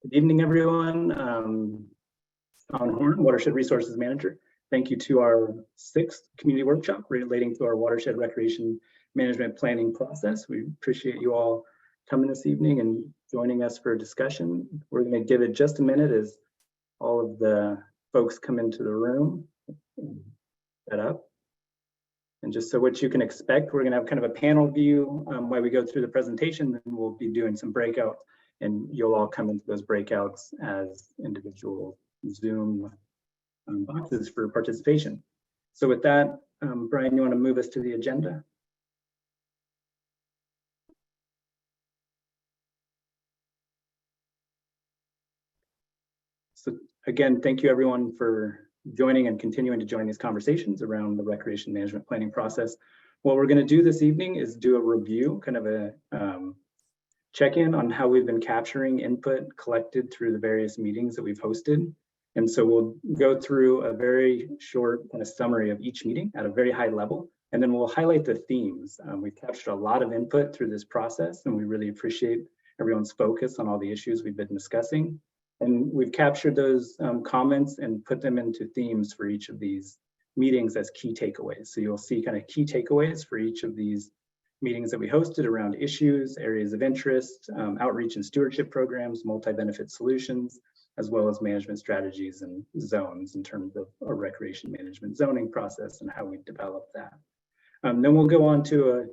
Good evening, everyone. John Horn, Watershed Resources Manager. Thank you to our 6th community workshop relating to our watershed recreation management planning process. We appreciate you all coming this evening and joining us for a discussion. We're going to give it just a minute as all of the folks come into the room. Set up. And just so what you can expect, we're going to have kind of a panel view while we go through the presentation, and we'll be doing some breakouts, and you'll all come into those breakouts as individual Zoom boxes for participation. So with that, Brian, you want to move us to the agenda? So again, thank you everyone for joining and continuing to join these conversations around the recreation management planning process. What we're going to do this evening is do a review, kind of a check-in on how we've been capturing input collected through the various meetings that we've hosted. And so we'll go through a very short kind of summary of each meeting at a very high level, and then we'll highlight the themes. We've captured a lot of input through this process, and we really appreciate everyone's focus on all the issues we've been discussing. And we've captured those comments and put them into themes for each of these meetings as key takeaways. So you'll see kind of key takeaways for each of these meetings that we hosted around issues, areas of interest, outreach and stewardship programs, multi-benefit solutions, as well as management strategies and zones in terms of our recreation management zoning process and how we develop that. Then we'll go on to a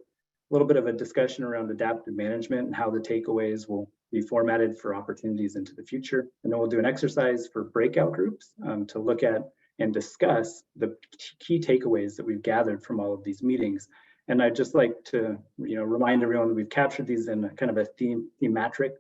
little bit of a discussion around adaptive management and how the takeaways will be formatted for opportunities into the future. And then we'll do an exercise for breakout groups to look at and discuss the key takeaways that we've gathered from all of these meetings. And I'd just like to remind everyone that we've captured these in kind of a thematic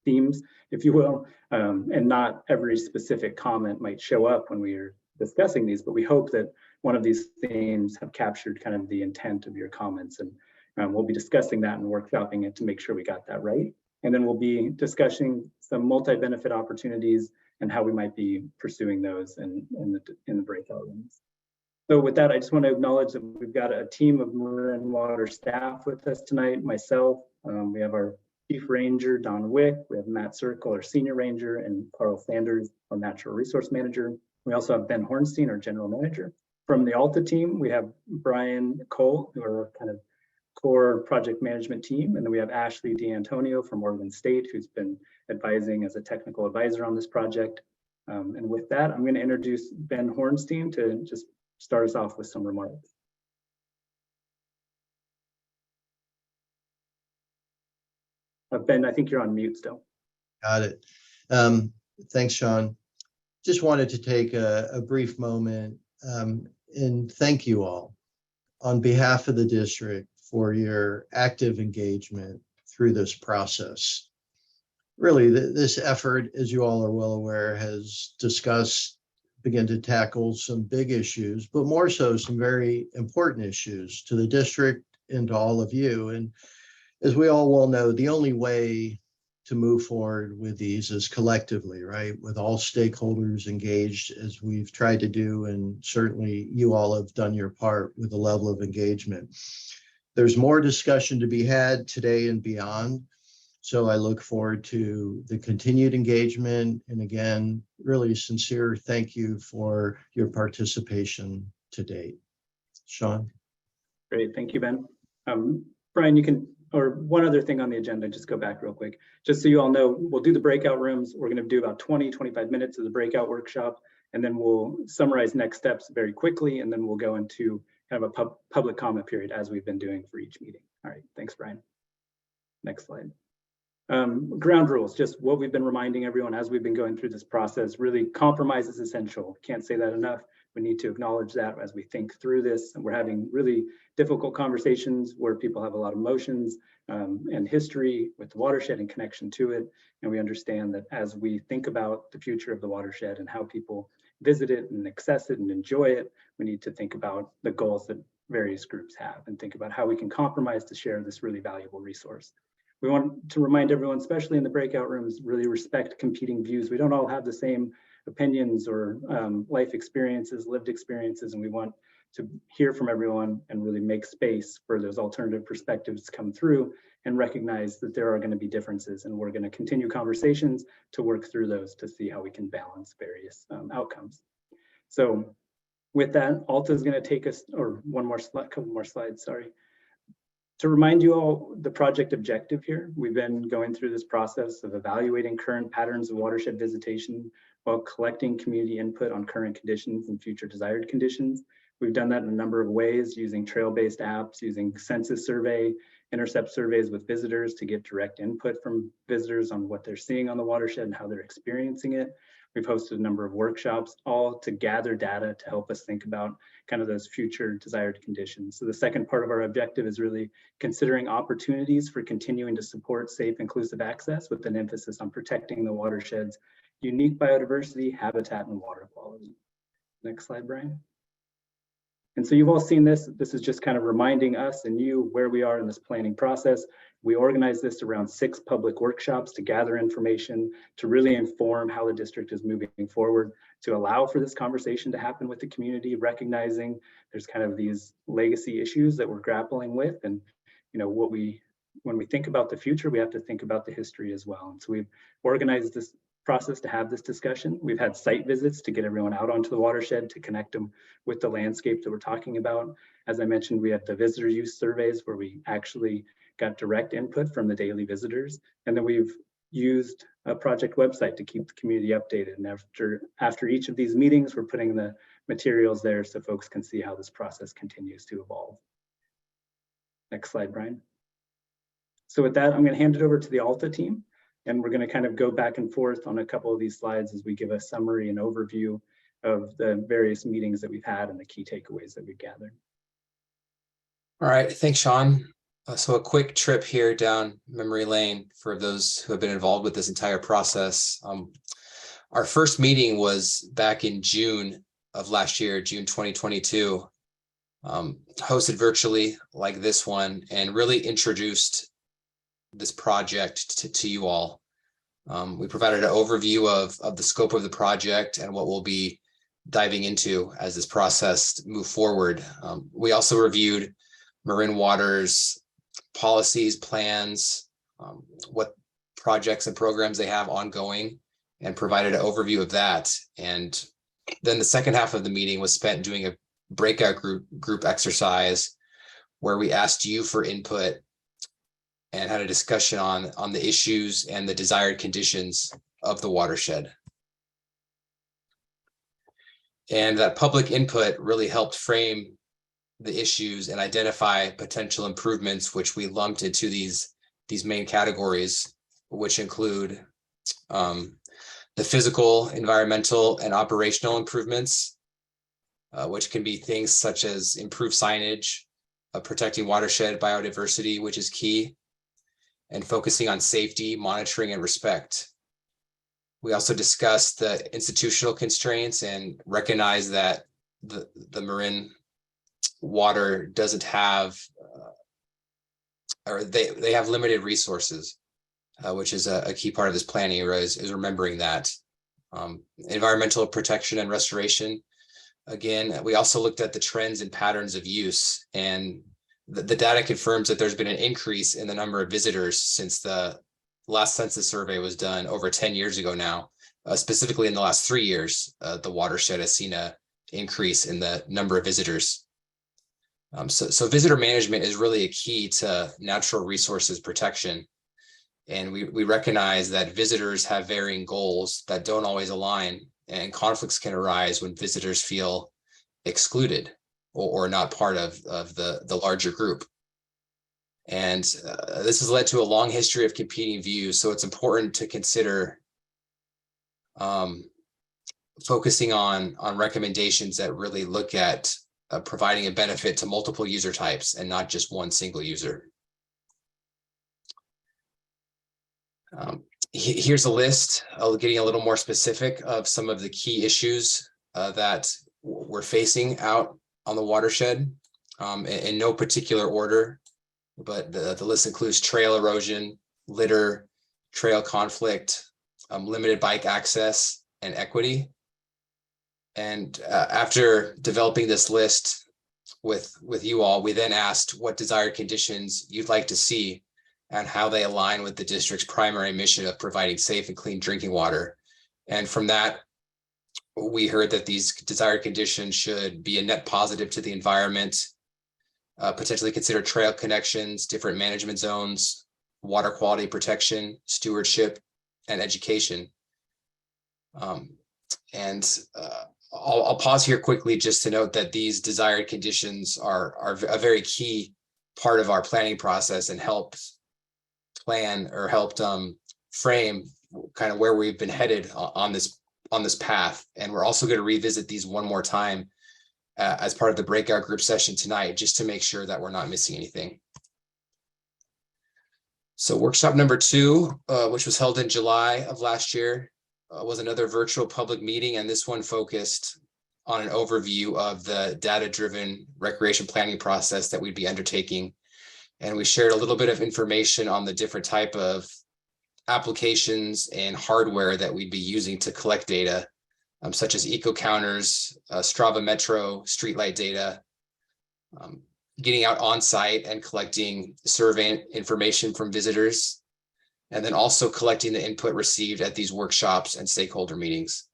themes, if you will, and not every specific comment might show up when we are discussing these, but we hope that one of these themes have captured kind of the intent of your comments, and we'll be discussing that and workshopping it to make sure we got that right. And then we'll be discussing some multi-benefit opportunities and how we might be pursuing those in the breakout rooms. So with that, I just want to acknowledge that we've got a team of Marin Water staff with us tonight. Myself, we have our Chief Ranger, Don Wick, we have Matt Circle, our Senior Ranger, and Carl Sanders, our Natural Resource Manager. We also have Ben Hornstein, our General Manager. From the Alta team, we have Brian Cole, who are kind of core project management team. And then we have Ashley D'Antonio from Oregon State, who's been advising as a technical advisor on this project. And with that, I'm going to introduce Ben Hornstein to just start us off with some remarks. Ben, I think you're on mute still. Got it. Thanks, Sean. Just wanted to take a brief moment and thank you all on behalf of the district for your active engagement through this process. Really, this effort, as you all are well aware, has begun to tackle some big issues, but more so some very important issues to the district and to all of you. And as we all well know, the only way to move forward with these is collectively, right? With all stakeholders engaged, as we've tried to do, and certainly you all have done your part with the level of engagement. There's more discussion to be had today and beyond. So I look forward to the continued engagement. And again, really sincere thank you for your participation to date. Sean? Great, thank you, Ben. Brian, you can, or one other thing on the agenda, just go back real quick. Just so you all know, we'll do the breakout rooms. We're gonna do about 20-25 minutes of the breakout workshop, and then we'll summarize next steps very quickly, and then we'll go into kind of a public comment period as we've been doing for each meeting. All right, thanks, Brian. Next slide. Ground rules, just what we've been reminding everyone as we've been going through this process. Really, compromise is essential. Can't say that enough. We need to acknowledge that as we think through this. And we're having really difficult conversations where people have a lot of emotions and history with the watershed and connection to it. And we understand that as we think about the future of the watershed and how people visit it and access it and enjoy it, we need to think about the goals that various groups have and think about how we can compromise to share this really valuable resource. We want to remind everyone, especially in the breakout rooms, really respect competing views. We don't all have the same opinions or life experiences, lived experiences, and we want to hear from everyone and really make space for those alternative perspectives to come through and recognize that there are going to be differences, and we're going to continue conversations to work through those to see how we can balance various outcomes. So with that, Alta is going to take us, or one more slide, couple more slides, sorry. To remind you all the project objective here, we've been going through this process of evaluating current patterns of watershed visitation while collecting community input on current conditions and future desired conditions. We've done that in a number of ways, using trail-based apps, using census survey, intercept surveys with visitors to get direct input from visitors on what they're seeing on the watershed and how they're experiencing it. We've hosted a number of workshops, all to gather data to help us think about kind of those future desired conditions. So the second part of our objective is really considering opportunities for continuing to support safe, inclusive access with an emphasis on protecting the watershed's unique biodiversity, habitat, and water quality. Next slide, Brian. And so you've all seen this. This is just kind of reminding us and you where we are in this planning process. We organized this around 6 public workshops to gather information, to really inform how the district is moving forward, to allow for this conversation to happen with the community, recognizing there's kind of these legacy issues that we're grappling with. And you know, when we think about the future, we have to think about the history as well. And so we've organized this process to have this discussion. We've had site visits to get everyone out onto the watershed to connect them with the landscape that we're talking about. As I mentioned, we had the visitor use surveys where we actually got direct input from the daily visitors. And then we've used a project website to keep the community updated. And after each of these meetings, we're putting the materials there so folks can see how this process continues to evolve. Next slide, Brian. So with that, I'm going to hand it over to the Alta team. And we're going to kind of go back and forth on a couple of these slides as we give a summary and overview of the various meetings that we've had and the key takeaways that we've gathered. All right, thanks, Sean. So a quick trip here down memory lane for those who have been involved with this entire process. Our first meeting was back in June of last year, June 2022, hosted virtually like this one, and really introduced this project to you all. We provided an overview of the scope of the project and what we'll be diving into as this process moves forward. We also reviewed Marin Water's policies, plans, what projects and programs they have ongoing, and provided an overview of that. And then the second half of the meeting was spent doing a breakout group exercise where we asked you for input and had a discussion on the issues and the desired conditions of the watershed. And that public input really helped frame the issues and identify potential improvements, which we lumped into these main categories, which include the physical, environmental, and operational improvements, which can be things such as improved signage, protecting watershed biodiversity, which is key, and focusing on safety, monitoring, and respect. We also discussed the institutional constraints and recognize that the Marin Water doesn't have, or they have limited resources, which is a key part of this planning, is remembering that. Environmental protection and restoration. Again, we also looked at the trends and patterns of use, and the data confirms that there's been an increase in the number of visitors since the last census survey was done over 10 years ago now. Specifically in the last 3 years, the watershed has seen an increase in the number of visitors. So visitor management is really a key to natural resources protection. And we recognize that visitors have varying goals that don't always align, and conflicts can arise when visitors feel excluded or not part of the larger group. And this has led to a long history of competing views. So it's important to consider focusing on recommendations that really look at providing a benefit to multiple user types and not just one single user. Here's a list, getting a little more specific, of some of the key issues that we're facing out on the watershed, in no particular order, but the list includes trail erosion, litter, trail conflict, limited bike access, and equity. And after developing this list, with you all, we then asked what desired conditions you'd like to see and how they align with the district's primary mission of providing safe and clean drinking water. And from that, we heard that these desired conditions should be a net positive to the environment, potentially consider trail connections, different management zones, water quality protection, stewardship, and education. I'll pause here quickly just to note that these desired conditions are a very key part of our planning process and helped frame kind of where we've been headed on this path. And we're also going to revisit these one more time as part of the breakout group session tonight, just to make sure that we're not missing anything. So workshop number 2, which was held in July of last year, was another virtual public meeting, and this one focused on an overview of the data-driven recreation planning process that we'd be undertaking. And we shared a little bit of information on the different type of applications and hardware that we'd be using to collect data, such as eco counters, Strava Metro, streetlight data, getting out on site and collecting survey information from visitors, and then also collecting the input received at these workshops and stakeholder meetings.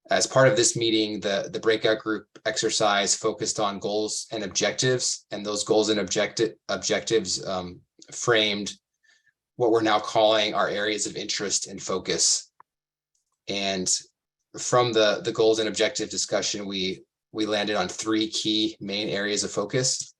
As part of this meeting, the breakout group exercise focused on goals and objectives, and those goals and objectives framed what we're now calling our areas of interest and focus. And from the goals and objective discussion, we landed on 3 key main areas of focus.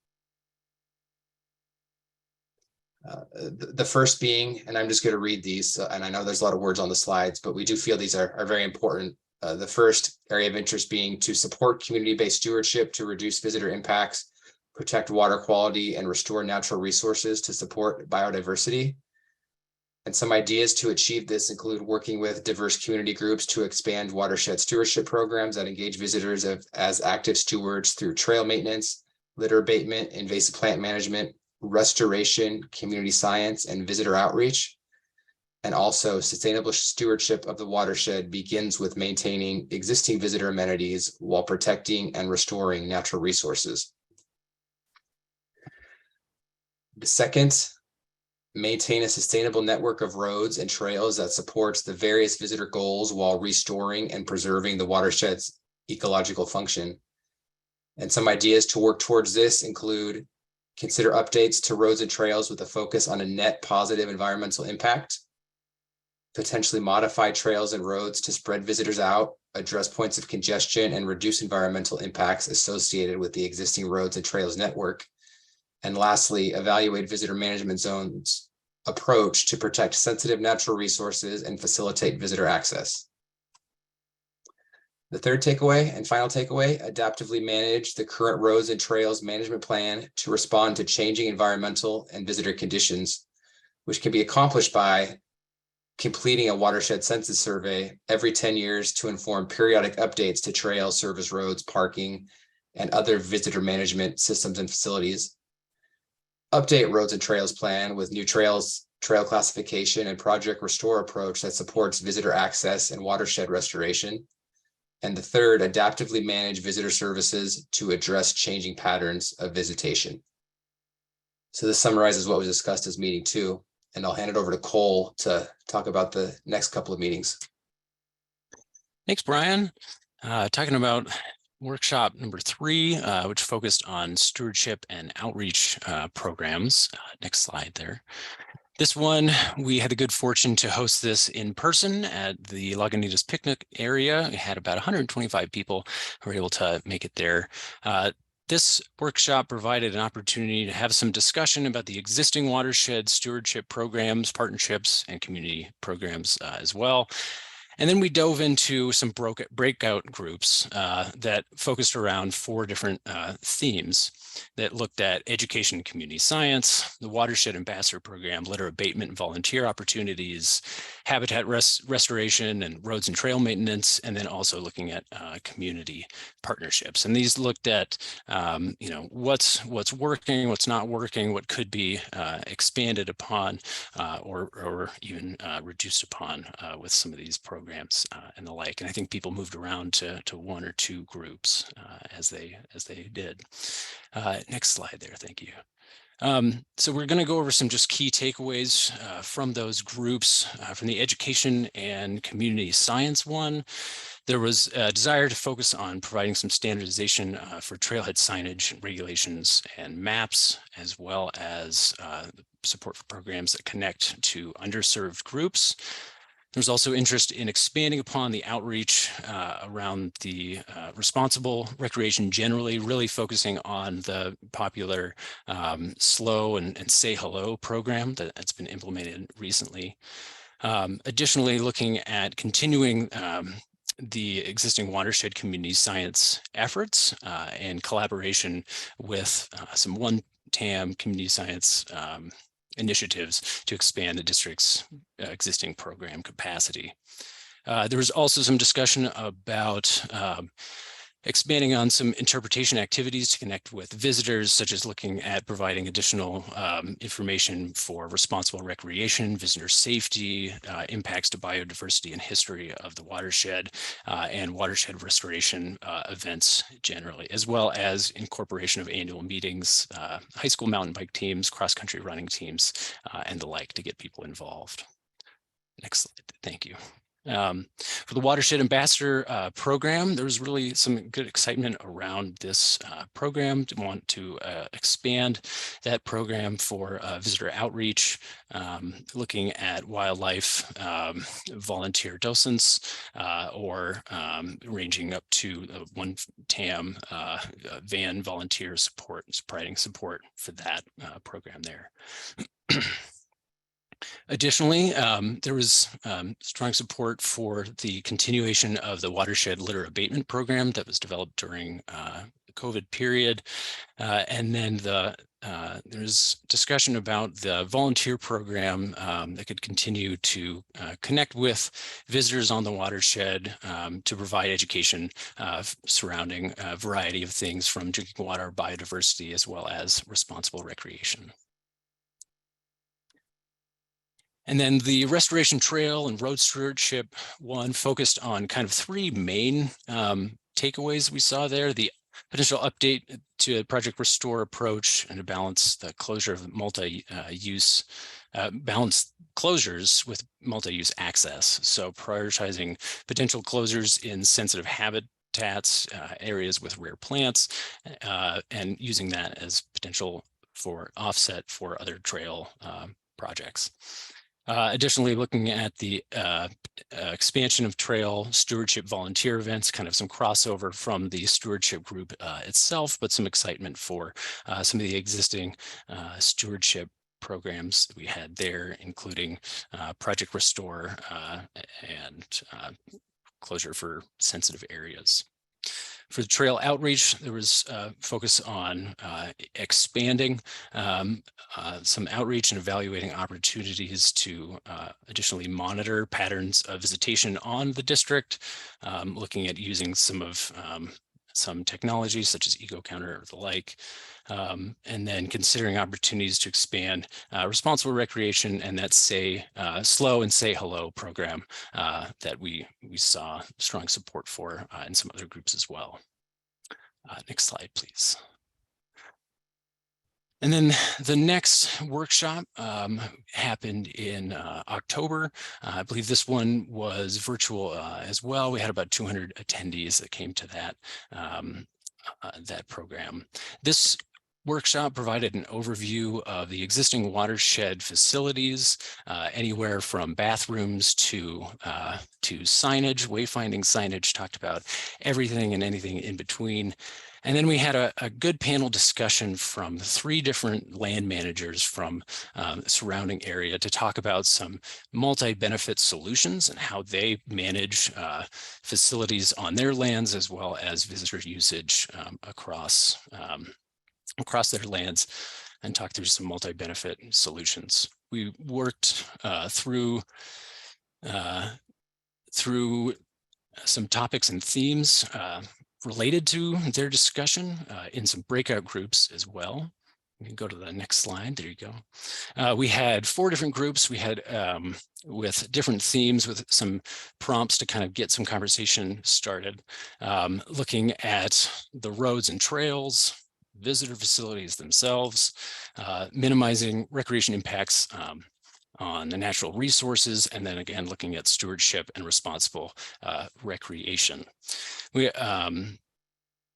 The first being, and I'm just going to read these, and I know there's a lot of words on the slides, but we do feel these are very important. The first area of interest being to support community-based stewardship to reduce visitor impacts, protect water quality, and restore natural resources to support biodiversity. And some ideas to achieve this include working with diverse community groups to expand watershed stewardship programs that engage visitors as active stewards through trail maintenance, litter abatement, invasive plant management, restoration, community science, and visitor outreach. And also, sustainable stewardship of the watershed begins with maintaining existing visitor amenities while protecting and restoring natural resources. The second, maintain a sustainable network of roads and trails that supports the various visitor goals while restoring and preserving the watershed's ecological function. And some ideas to work towards this include consider updates to roads and trails with a focus on a net positive environmental impact, potentially modify trails and roads to spread visitors out, address points of congestion, and reduce environmental impacts associated with the existing roads and trails network. And lastly, evaluate visitor management zones approach to protect sensitive natural resources and facilitate visitor access. The third takeaway and final takeaway, adaptively manage the current roads and trails management plan to respond to changing environmental and visitor conditions, which can be accomplished by completing a watershed census survey every 10 years to inform periodic updates to trails, service roads, parking, and other visitor management systems and facilities. Update roads and trails plan with new trails, trail classification, and project restore approach that supports visitor access and watershed restoration. And the third, adaptively manage visitor services to address changing patterns of visitation. So this summarizes what was discussed as meeting 2, and I'll hand it over to Cole to talk about the next couple of meetings. Thanks, Brian. Talking about workshop number 3, which focused on stewardship and outreach programs. Next slide there. This one, we had the good fortune to host this in person at the Lagunitas picnic area. We had about 125 people who were able to make it there. This workshop provided an opportunity to have some discussion about the existing watershed stewardship programs, partnerships, and community programs as well. And then we dove into some breakout groups that focused around 4 different themes that looked at education and community science, the Watershed Ambassador Program, litter abatement and volunteer opportunities, habitat restoration and roads and trail maintenance, and then also looking at community partnerships. And these looked at what's working, what's not working, what could be expanded upon or even reduced upon with some of these programs. programs and the like. And I think people moved around to one or two groups as they did. Next slide there, thank you. So we're going to go over some just key takeaways from those groups. From the education and community science one, there was a desire to focus on providing some standardization for trailhead signage, regulations, and maps, as well as support for programs that connect to underserved groups. There's also interest in expanding upon the outreach around the responsible recreation generally, really focusing on the popular Slow and Say Hello program that's been implemented recently. Additionally, looking at continuing the existing Watershed community science efforts and collaboration with some one-TAM community science initiatives to expand the district's existing program capacity. There was also some discussion about expanding on some interpretation activities to connect with visitors, such as looking at providing additional information for responsible recreation, visitor safety, impacts to biodiversity and history of the watershed, and watershed restoration events generally, as well as incorporation of annual meetings, high school mountain bike teams, cross-country running teams, and the like to get people involved. Next slide, thank you. For the Watershed Ambassador program, there was really some good excitement around this program. To want to expand that program for visitor outreach, looking at wildlife volunteer docents, or ranging up to one TAM van volunteer support, providing support for that program there. Additionally, there was strong support for the continuation of the Watershed Litter Abatement Program that was developed during the COVID period. And then there's discussion about the volunteer program that could continue to connect with visitors on the watershed to provide education surrounding a variety of things from drinking water, biodiversity, as well as responsible recreation. And then the restoration trail and road stewardship one focused on kind of three main takeaways we saw there: the potential update to Project Restore approach and to balance the closure of multi-use, balance closures with multi-use access. So prioritizing potential closures in sensitive habitats, areas with rare plants, and using that as potential for offset for other trail projects. Additionally, looking at the expansion of trail stewardship volunteer events, kind of some crossover from the stewardship group itself, but some excitement for some of the existing stewardship programs that we had there, including Project Restore and closure for sensitive areas. For the trail outreach, there was focus on expanding some outreach and evaluating opportunities to additionally monitor patterns of visitation on the district, looking at using some technologies such as Eco Counter or the like, and then considering opportunities to expand responsible recreation and that Slow and Say Hello program that we saw strong support for in some other groups as well. Next slide, please. And then the next workshop happened in October. I believe this one was virtual as well. We had about 200 attendees that came to that program. This workshop provided an overview of the existing watershed facilities, anywhere from bathrooms to signage, wayfinding signage, talked about everything and anything in between. And then we had a good panel discussion from 3 different land managers from the surrounding area to talk about some multi-benefit solutions and how they manage facilities on their lands, as well as visitor usage across their lands, and talk through some multi-benefit solutions. We worked through some topics and themes related to their discussion in some breakout groups as well. We can go to the next slide. There you go. We had 4 different groups. We had with different themes, with some prompts to kind of get some conversation started, looking at the roads and trails, visitor facilities themselves, minimizing recreation impacts on the natural resources, and then again looking at stewardship and responsible recreation.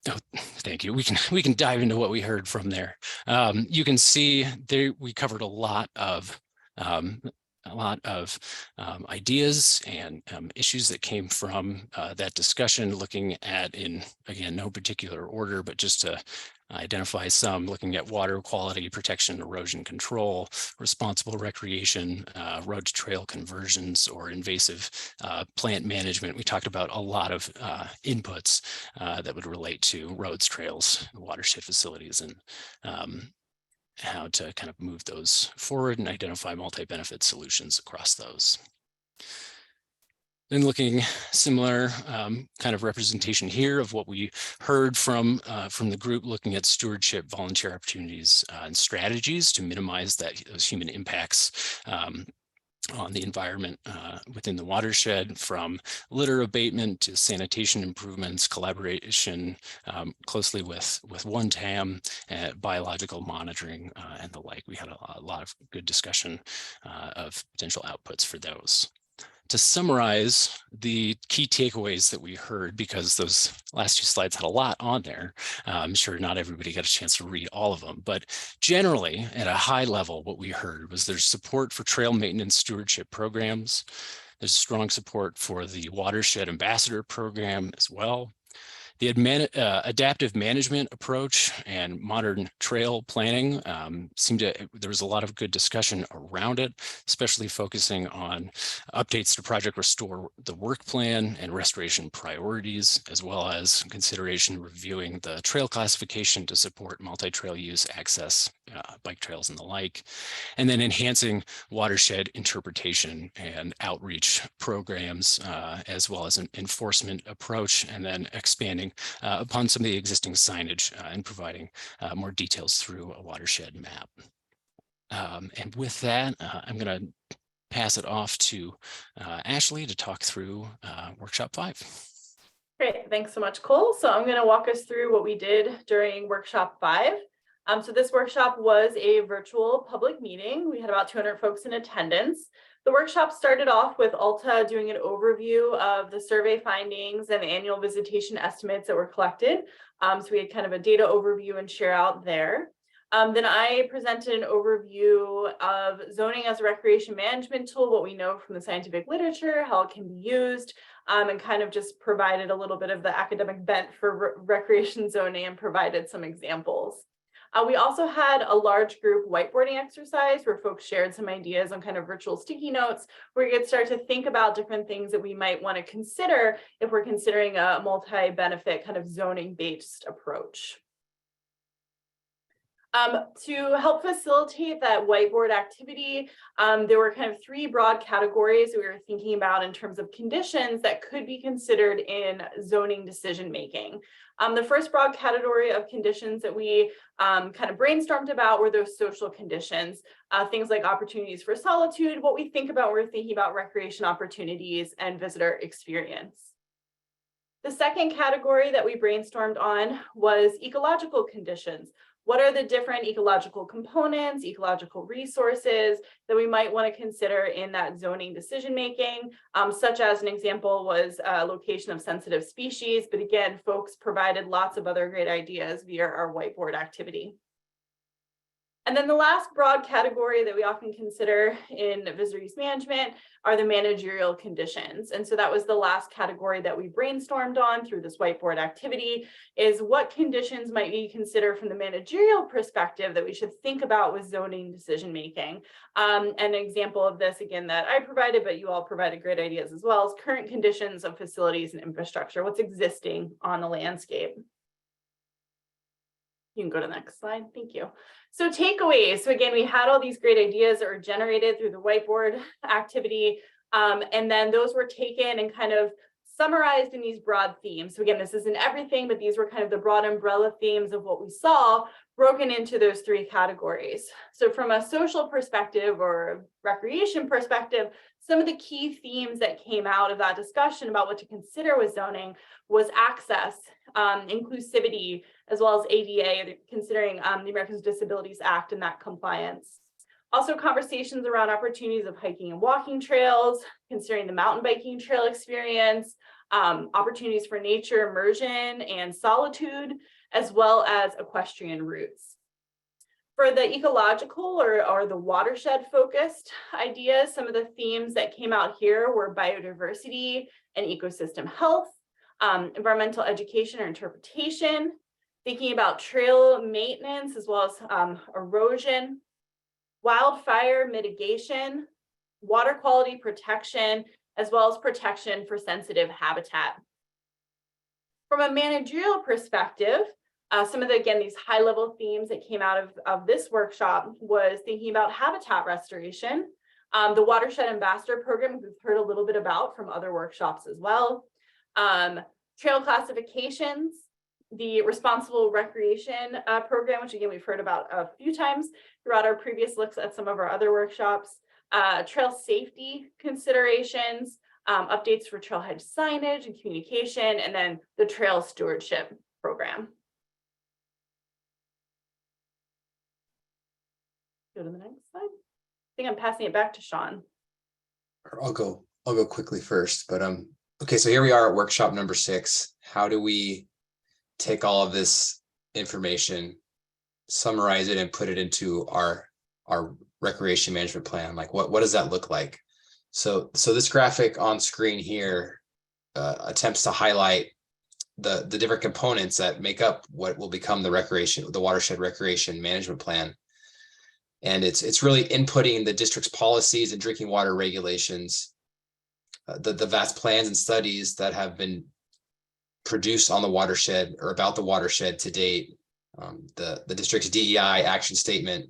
Oh, thank you. We can dive into what we heard from there. You can see there we covered a lot of ideas and issues that came from that discussion, looking at, in again no particular order, but just to identify some, looking at water quality protection, erosion control, responsible recreation, road to trail conversions, or invasive plant management. We talked about a lot of inputs that would relate to roads, trails, watershed facilities, and how to kind of move those forward and identify multi-benefit solutions across those. Then looking similar kind of representation here of what we heard from the group, looking at stewardship, volunteer opportunities, and strategies to minimize those human impacts on the environment within the watershed, from litter abatement to sanitation improvements, collaboration closely with OneTAM, biological monitoring, and the like. We had a lot of good discussion of potential outputs for those. To summarize the key takeaways that we heard, because those last 2 slides had a lot on there, I'm sure not everybody got a chance to read all of them, but generally at a high level, what we heard was there's support for trail maintenance stewardship programs. There's strong support for the Watershed Ambassador Program as well. The adaptive management approach and modern trail planning there was a lot of good discussion around it, especially focusing on updates to Project Restore the work plan and restoration priorities, as well as consideration reviewing the trail classification to support multi-trail use, access, bike trails, and the like, and then enhancing watershed interpretation and outreach programs, as well as an enforcement approach, and then expanding upon some of the existing signage and providing more details through a watershed map. And with that, I'm going to pass it off to Ashley to talk through Workshop 5. Great, thanks so much, Cole. So I'm going to walk us through what we did during Workshop 5. So this workshop was a virtual public meeting. We had about 200 folks in attendance. The workshop started off with Alta doing an overview of the survey findings and annual visitation estimates that were collected. So we had kind of a data overview and share out there. Then I presented an overview of zoning as a recreation management tool, what we know from the scientific literature, how it can be used, and kind of just provided a little bit of the academic bent for recreation zoning and provided some examples. We also had a large group whiteboarding exercise where folks shared some ideas on kind of virtual sticky notes, where you could start to think about different things that we might want to consider if we're considering a multi-benefit kind of zoning-based approach. To help facilitate that whiteboard activity, there were kind of 3 broad categories that we were thinking about in terms of conditions that could be considered in zoning decision making. The first broad category of conditions that we kind of brainstormed about were those social conditions, things like opportunities for solitude, what we think about when we're thinking about recreation opportunities and visitor experience. The second category that we brainstormed on was ecological conditions. What are the different ecological components, ecological resources that we might want to consider in that zoning decision making, such as an example was location of sensitive species. But again, folks provided lots of other great ideas via our whiteboard activity. And then the last broad category that we often consider in visitor use management are the managerial conditions. And so that was the last category that we brainstormed on through this whiteboard activity, is what conditions might we consider from the managerial perspective that we should think about with zoning decision making. An example of this, again, that I provided, but you all provided great ideas as well, is current conditions of facilities and infrastructure, what's existing on the landscape. You can go to the next slide. Thank you. So takeaways. So again, we had all these great ideas that were generated through the whiteboard activity. And then those were taken and kind of summarized in these broad themes. So again, this isn't everything, but these were kind of the broad umbrella themes of what we saw broken into those three categories. So from a social perspective or recreation perspective, some of the key themes that came out of that discussion about what to consider with zoning was access, inclusivity, as well as ADA, considering the Americans with Disabilities Act and that compliance. Also conversations around opportunities of hiking and walking trails, considering the mountain biking trail experience, opportunities for nature immersion and solitude, as well as equestrian routes. For the ecological or the watershed focused ideas, some of the themes that came out here were biodiversity and ecosystem health, environmental education or interpretation, thinking about trail maintenance as well as erosion, wildfire mitigation, water quality protection, as well as protection for sensitive habitat. From a managerial perspective, some of the, again, these high level themes that came out of this workshop was thinking about habitat restoration, the Watershed Ambassador Program we've heard a little bit about from other workshops as well, trail classifications, the Responsible Recreation Program, which again, we've heard about a few times throughout our previous looks at some of our other workshops, trail safety considerations, updates for trailhead signage and communication, and then the Trail Stewardship Program. Go to the next slide. I think I'm passing it back to Sean. I'll go quickly first, but okay, so here we are at workshop number 6. How do we take all of this information, summarize it, and put it into our recreation management plan? Like what does that look like? So this graphic on screen here attempts to highlight the different components that make up what will become the Watershed Recreation Management Plan. And it's really inputting the district's policies and drinking water regulations, the vast plans and studies that have been produced on the watershed or about the watershed to date, the district's DEI action statement,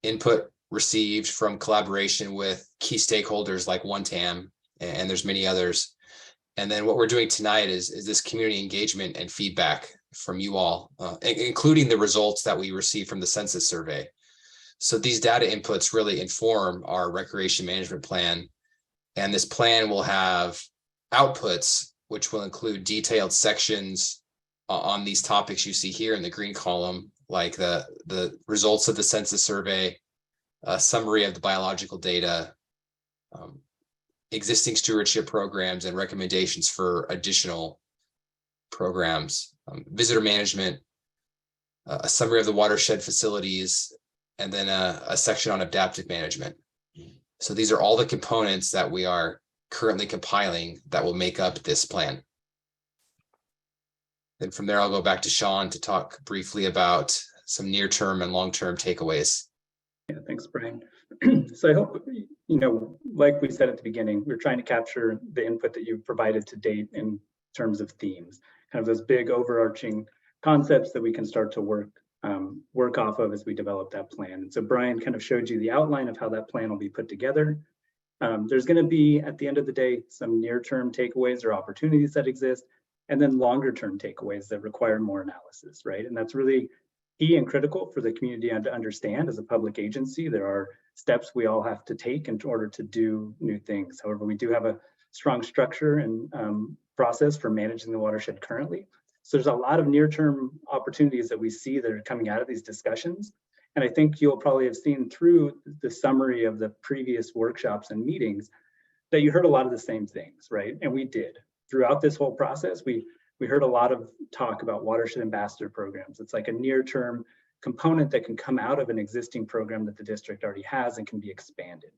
input received from collaboration with key stakeholders like OneTam, and there's many others. And then what we're doing tonight is this community engagement and feedback from you all, including the results that we received from the census survey. So these data inputs really inform our recreation management plan. And this plan will have outputs, which will include detailed sections on these topics you see here in the green column, like the results of the census survey, a summary of the biological data, existing stewardship programs and recommendations for additional programs, visitor management, a summary of the watershed facilities, and then a section on adaptive management. So these are all the components that we are currently compiling that will make up this plan. Then from there, I'll go back to Sean to talk briefly about some near-term and long-term takeaways. Yeah, thanks, Brian. So I hope, like we said at the beginning, we're trying to capture the input that you've provided to date in terms of themes, kind of those big overarching concepts that we can start to work off of as we develop that plan. And so Brian kind of showed you the outline of how that plan will be put together. There's going to be, at the end of the day, some near-term takeaways or opportunities that exist, and then longer-term takeaways that require more analysis, right? And that's really key and critical for the community to understand. As a public agency, there are steps we all have to take in order to do new things. However, we do have a strong structure and process for managing the watershed currently. So there's a lot of near-term opportunities that we see that are coming out of these discussions. And I think you'll probably have seen through the summary of the previous workshops and meetings that you heard a lot of the same things, right? And we did. Throughout this whole process, we heard a lot of talk about watershed ambassador programs. It's like a near-term component that can come out of an existing program that the district already has and can be expanded.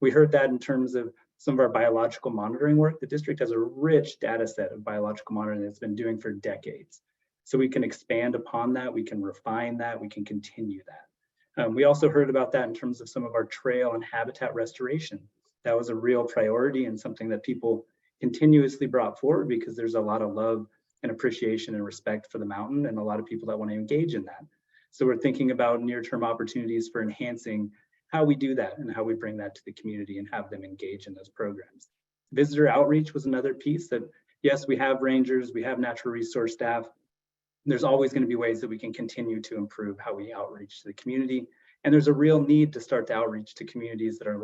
We heard that in terms of some of our biological monitoring work. The district has a rich data set of biological monitoring that it's been doing for decades. So we can expand upon that, we can refine that, we can continue that. We also heard about that in terms of some of our trail and habitat restoration. That was a real priority and something that people continuously brought forward because there's a lot of love and appreciation and respect for the mountain and a lot of people that want to engage in that. So we're thinking about near-term opportunities for enhancing how we do that and how we bring that to the community and have them engage in those programs. Visitor outreach was another piece that, yes, we have rangers, we have natural resource staff, There's always going to be ways that we can continue to improve how we outreach to the community. And there's a real need to start to outreach to communities that are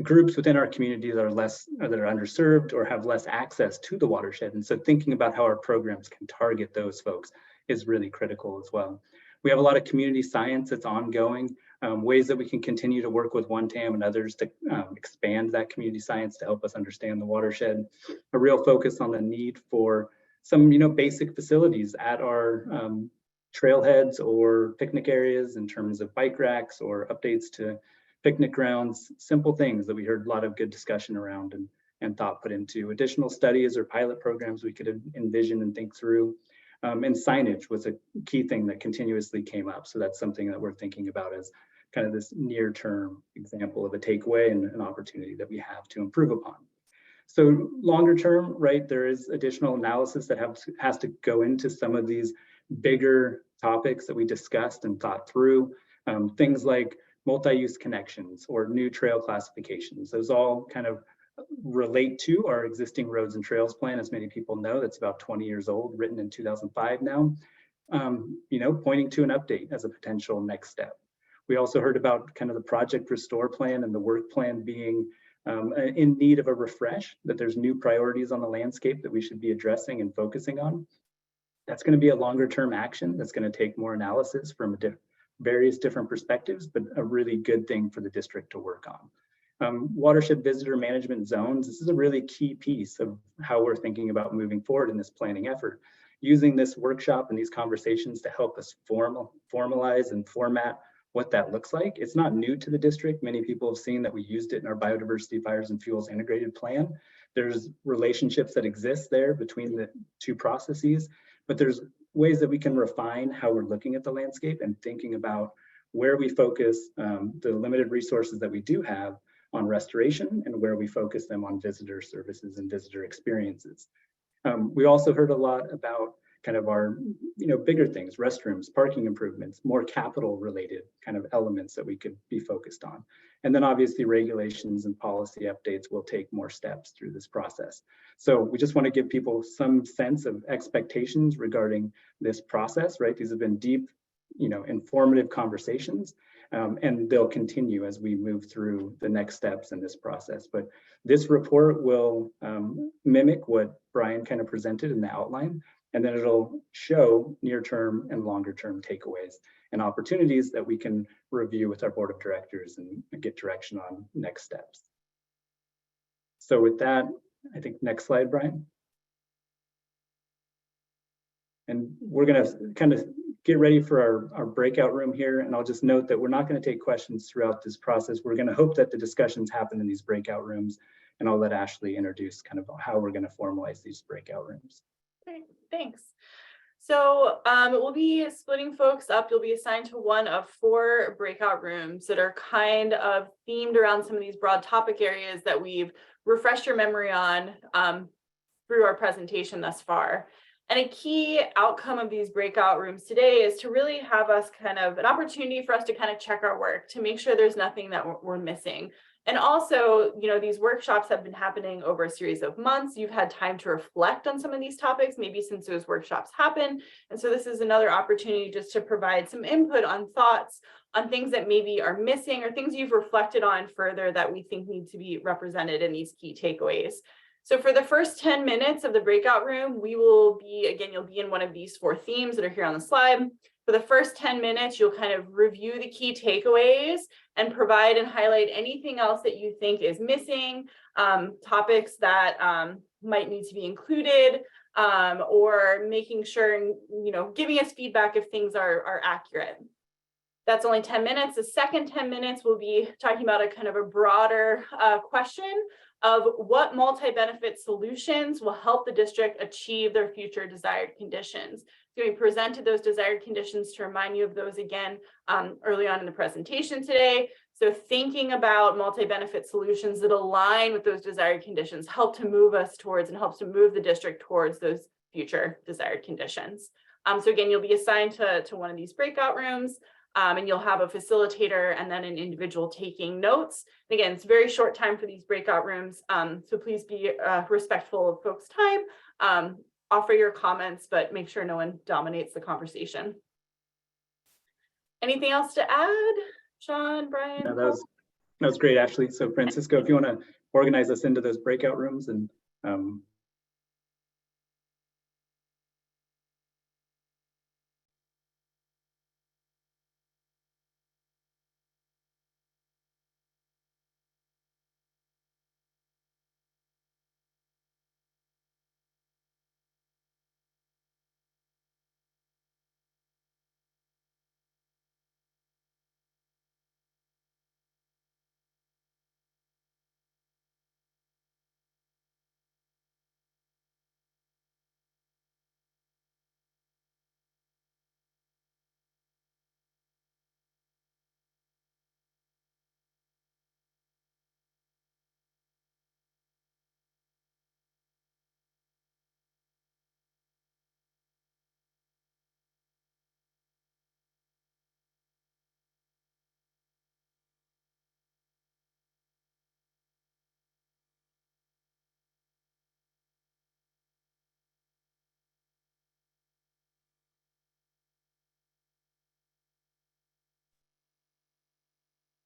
groups within our community that are underserved or have less access to the watershed. And so thinking about how our programs can target those folks is really critical as well. We have a lot of community science that's ongoing, ways that we can continue to work with OneTAM and others to expand that community science to help us understand the watershed. A real focus on the need for some, basic facilities at our trailheads or picnic areas in terms of bike racks or updates to picnic grounds, simple things that we heard a lot of good discussion around and thought put into. Additional studies or pilot programs we could envision and think through. And signage was a key thing that continuously came up. So that's something that we're thinking about as kind of this near-term example of a takeaway and an opportunity that we have to improve upon. So longer term, right, there is additional analysis that has to go into some of these bigger topics that we discussed and thought through. Things like multi-use connections or new trail classifications. Those all kind of relate to our existing roads and trails plan. As many people know, that's about 20 years old, written in 2005 now, pointing to an update as a potential next step. We also heard about kind of the Project Restore plan and the work plan being in need of a refresh, that there's new priorities on the landscape that we should be addressing and focusing on. That's going to be a longer term action that's going to take more analysis from various different perspectives, but a really good thing for the district to work on. Watershed visitor management zones, this is a really key piece of how we're thinking about moving forward in this planning effort. Using this workshop and these conversations to help us formalize and format what that looks like. It's not new to the district. Many people have seen that we used it in our biodiversity, fires, and fuels integrated plan. There's relationships that exist there between the two processes, but there's ways that we can refine how we're looking at the landscape and thinking about where we focus the limited resources that we do have on restoration and where we focus them on visitor services and visitor experiences. We also heard a lot about kind of our bigger things, restrooms, parking improvements, more capital related kind of elements that we could be focused on. And then obviously regulations and policy updates will take more steps through this process. So we just want to give people some sense of expectations regarding this process, right? These have been deep, informative conversations, and they'll continue as we move through the next steps in this process. But this report will mimic what Brian kind of presented in the outline, and then it'll show near-term and longer-term takeaways and opportunities that we can review with our board of directors and get direction on next steps. So with that, I think next slide, Brian. And we're going to kind of get ready for our breakout room here. And I'll just note that we're not going to take questions throughout this process. We're going to hope that the discussions happen in these breakout rooms. And I'll let Ashley introduce kind of how we're going to formalize these breakout rooms. Great, thanks. So we'll be splitting folks up. You'll be assigned to one of 4 breakout rooms that are kind of themed around some of these broad topic areas that we've refreshed your memory on through our presentation thus far. And a key outcome of these breakout rooms today is to really have us kind of an opportunity for us to kind of check our work to make sure there's nothing that we're missing. And also, these workshops have been happening over a series of months. You've had time to reflect on some of these topics, maybe since those workshops happened. And so this is another opportunity just to provide some input on thoughts on things that maybe are missing or things you've reflected on further that we think need to be represented in these key takeaways. So for the first 10 minutes of the breakout room, you'll be in one of these 4 themes that are here on the slide. For the first 10 minutes, you'll kind of review the key takeaways and provide and highlight anything else that you think is missing, topics that might need to be included, or making sure, giving us feedback if things are accurate. That's only 10 minutes. The second 10 minutes we'll be talking about a kind of a broader question of what multi-benefit solutions will help the district achieve their future desired conditions. So we presented those desired conditions to remind you of those again early on in the presentation today. So thinking about multi-benefit solutions that align with those desired conditions help to move us towards and helps to move the district towards those future desired conditions. So again, you'll be assigned to one of these breakout rooms. And you'll have a facilitator and then an individual taking notes. And again, it's a very short time for these breakout rooms, so please be respectful of folks' time. offer your comments, but make sure no one dominates the conversation. Anything else to add, Sean, Brian? No, that was great, Ashley. So Francisco, if you want to organize us into those breakout rooms and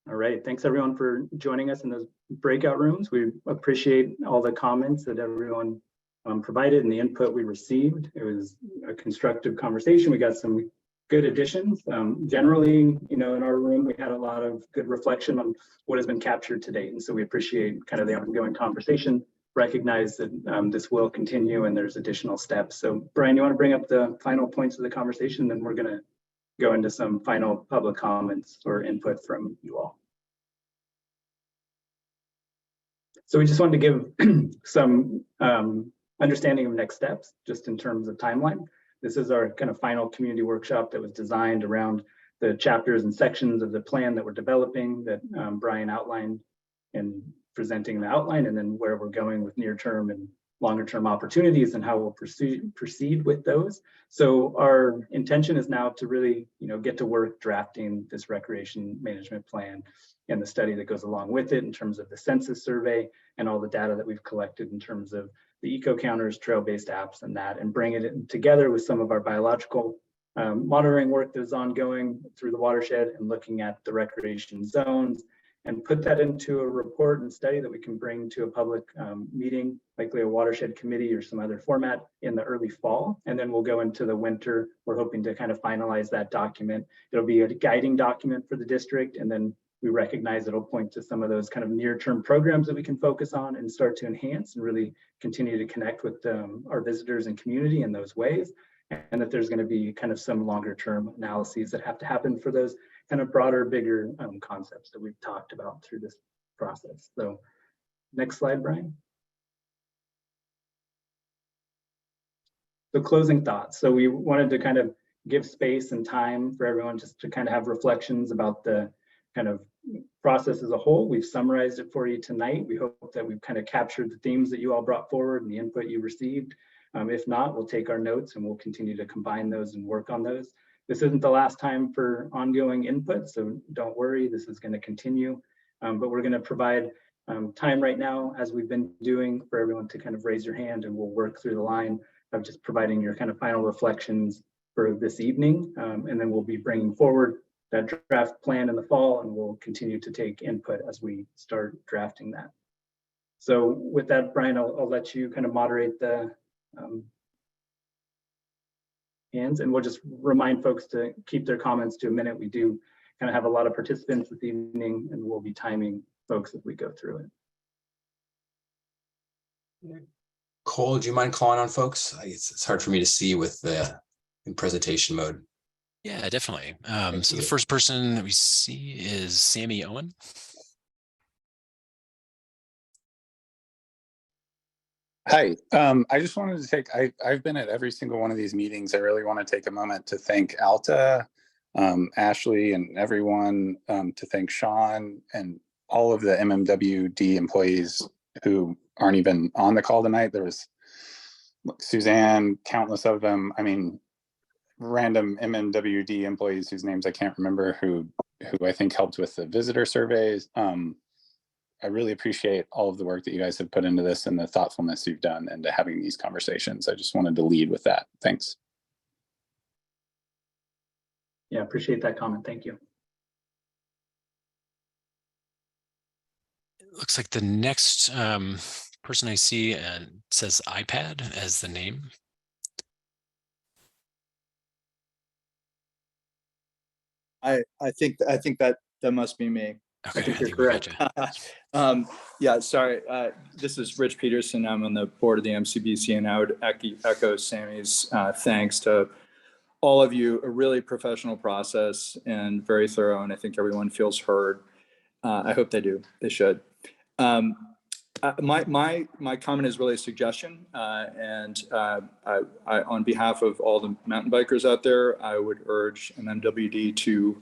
all right, thanks everyone for joining us in those breakout rooms. We appreciate all the comments that everyone provided and the input we received. It was a constructive conversation. We got some good additions. Generally, in our room, we had a lot of good reflection on what has been captured to date. And so we appreciate kind of the ongoing conversation, recognize that this will continue and there's additional steps. So Brian, you want to bring up the final points of the conversation, then we're going to go into some final public comments or input from you all. So we just wanted to give some understanding of next steps, just in terms of timeline. This is our kind of final community workshop that was designed around the chapters and sections of the plan that we're developing that Brian outlined in presenting the outline, and then where we're going with near-term and longer-term opportunities and how we'll proceed with those. So our intention is now to really, get to work drafting this recreation management plan and the study that goes along with it in terms of the census survey and all the data that we've collected in terms of the eco counters, trail-based apps, and that, and bring it together with some of our biological monitoring work that is ongoing through the watershed and looking at the recreation zones, and put that into a report and study that we can bring to a public meeting, likely a watershed committee or some other format in the early fall. And then we'll go into the winter. We're hoping to kind of finalize that document. It'll be a guiding document for the district. And then we recognize it'll point to some of those kind of near-term programs that we can focus on and start to enhance and really continue to connect with our visitors and community in those ways. And that there's going to be kind of some longer-term analyses that have to happen for those kind of broader, bigger concepts that we've talked about through this process. So next slide, Brian. So closing thoughts. So we wanted to kind of give space and time for everyone just to kind of have reflections about the kind of process as a whole. We've summarized it for you tonight. We hope that we've kind of captured the themes that you all brought forward and the input you received. If not, we'll take our notes and we'll continue to combine those and work on those. This isn't the last time for ongoing input, so don't worry, this is going to continue. But we're going to provide time right now, as we've been doing, for everyone to kind of raise your hand, and we'll work through the line of just providing your kind of final reflections for this evening. And then we'll be bringing forward that draft plan in the fall, and we'll continue to take input as we start drafting that. So with that, Brian, I'll let you kind of moderate the hands, and we'll just remind folks to keep their comments to a minute. We do kind of have a lot of participants this evening, and we'll be timing folks as we go through it. Cole, do you mind calling on folks? It's hard for me to see with the in presentation mode. Yeah, definitely. So the first person that we see is Sammy Owen. Hi, I just wanted to take, I've been at every single one of these meetings. I really want to take a moment to thank Alta, Ashley, and everyone, to thank Sean and all of the MMWD employees who aren't even on the call tonight. There was Suzanne, countless of them. I mean, random MMWD employees whose names I can't remember, who I think helped with the visitor surveys. really appreciate all of the work that you guys have put into this and the thoughtfulness you've done into having these conversations. I just wanted to lead with that. Thanks. Yeah, appreciate that comment. Thank you. It looks like the next person I see says iPad as the name. I think that must be me. Okay, think you're we correct. got you. Yeah, sorry. This is Rich Peterson. I'm on the board of the MCBC, and I would echo Sammy's thanks to all of you. A really professional process and very thorough, and I think everyone feels heard. I hope they do. They should. My comment is really a suggestion, and on behalf of all the mountain bikers out there, I would urge MMWD to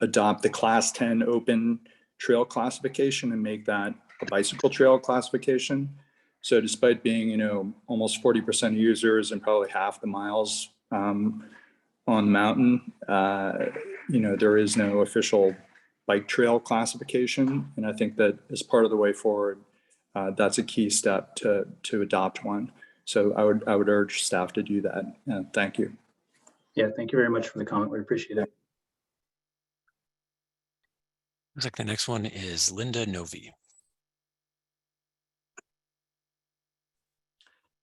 adopt the Class 10 open trail classification and make that a bicycle trail classification. So despite being, almost 40% users and probably half the miles on the mountain, there is no official bike trail classification. And I think that as part of the way forward, that's a key step to adopt one. So I would urge staff to do that. Thank you. Yeah, thank you very much for the comment. We appreciate it. Looks like the next one is Linda Novi.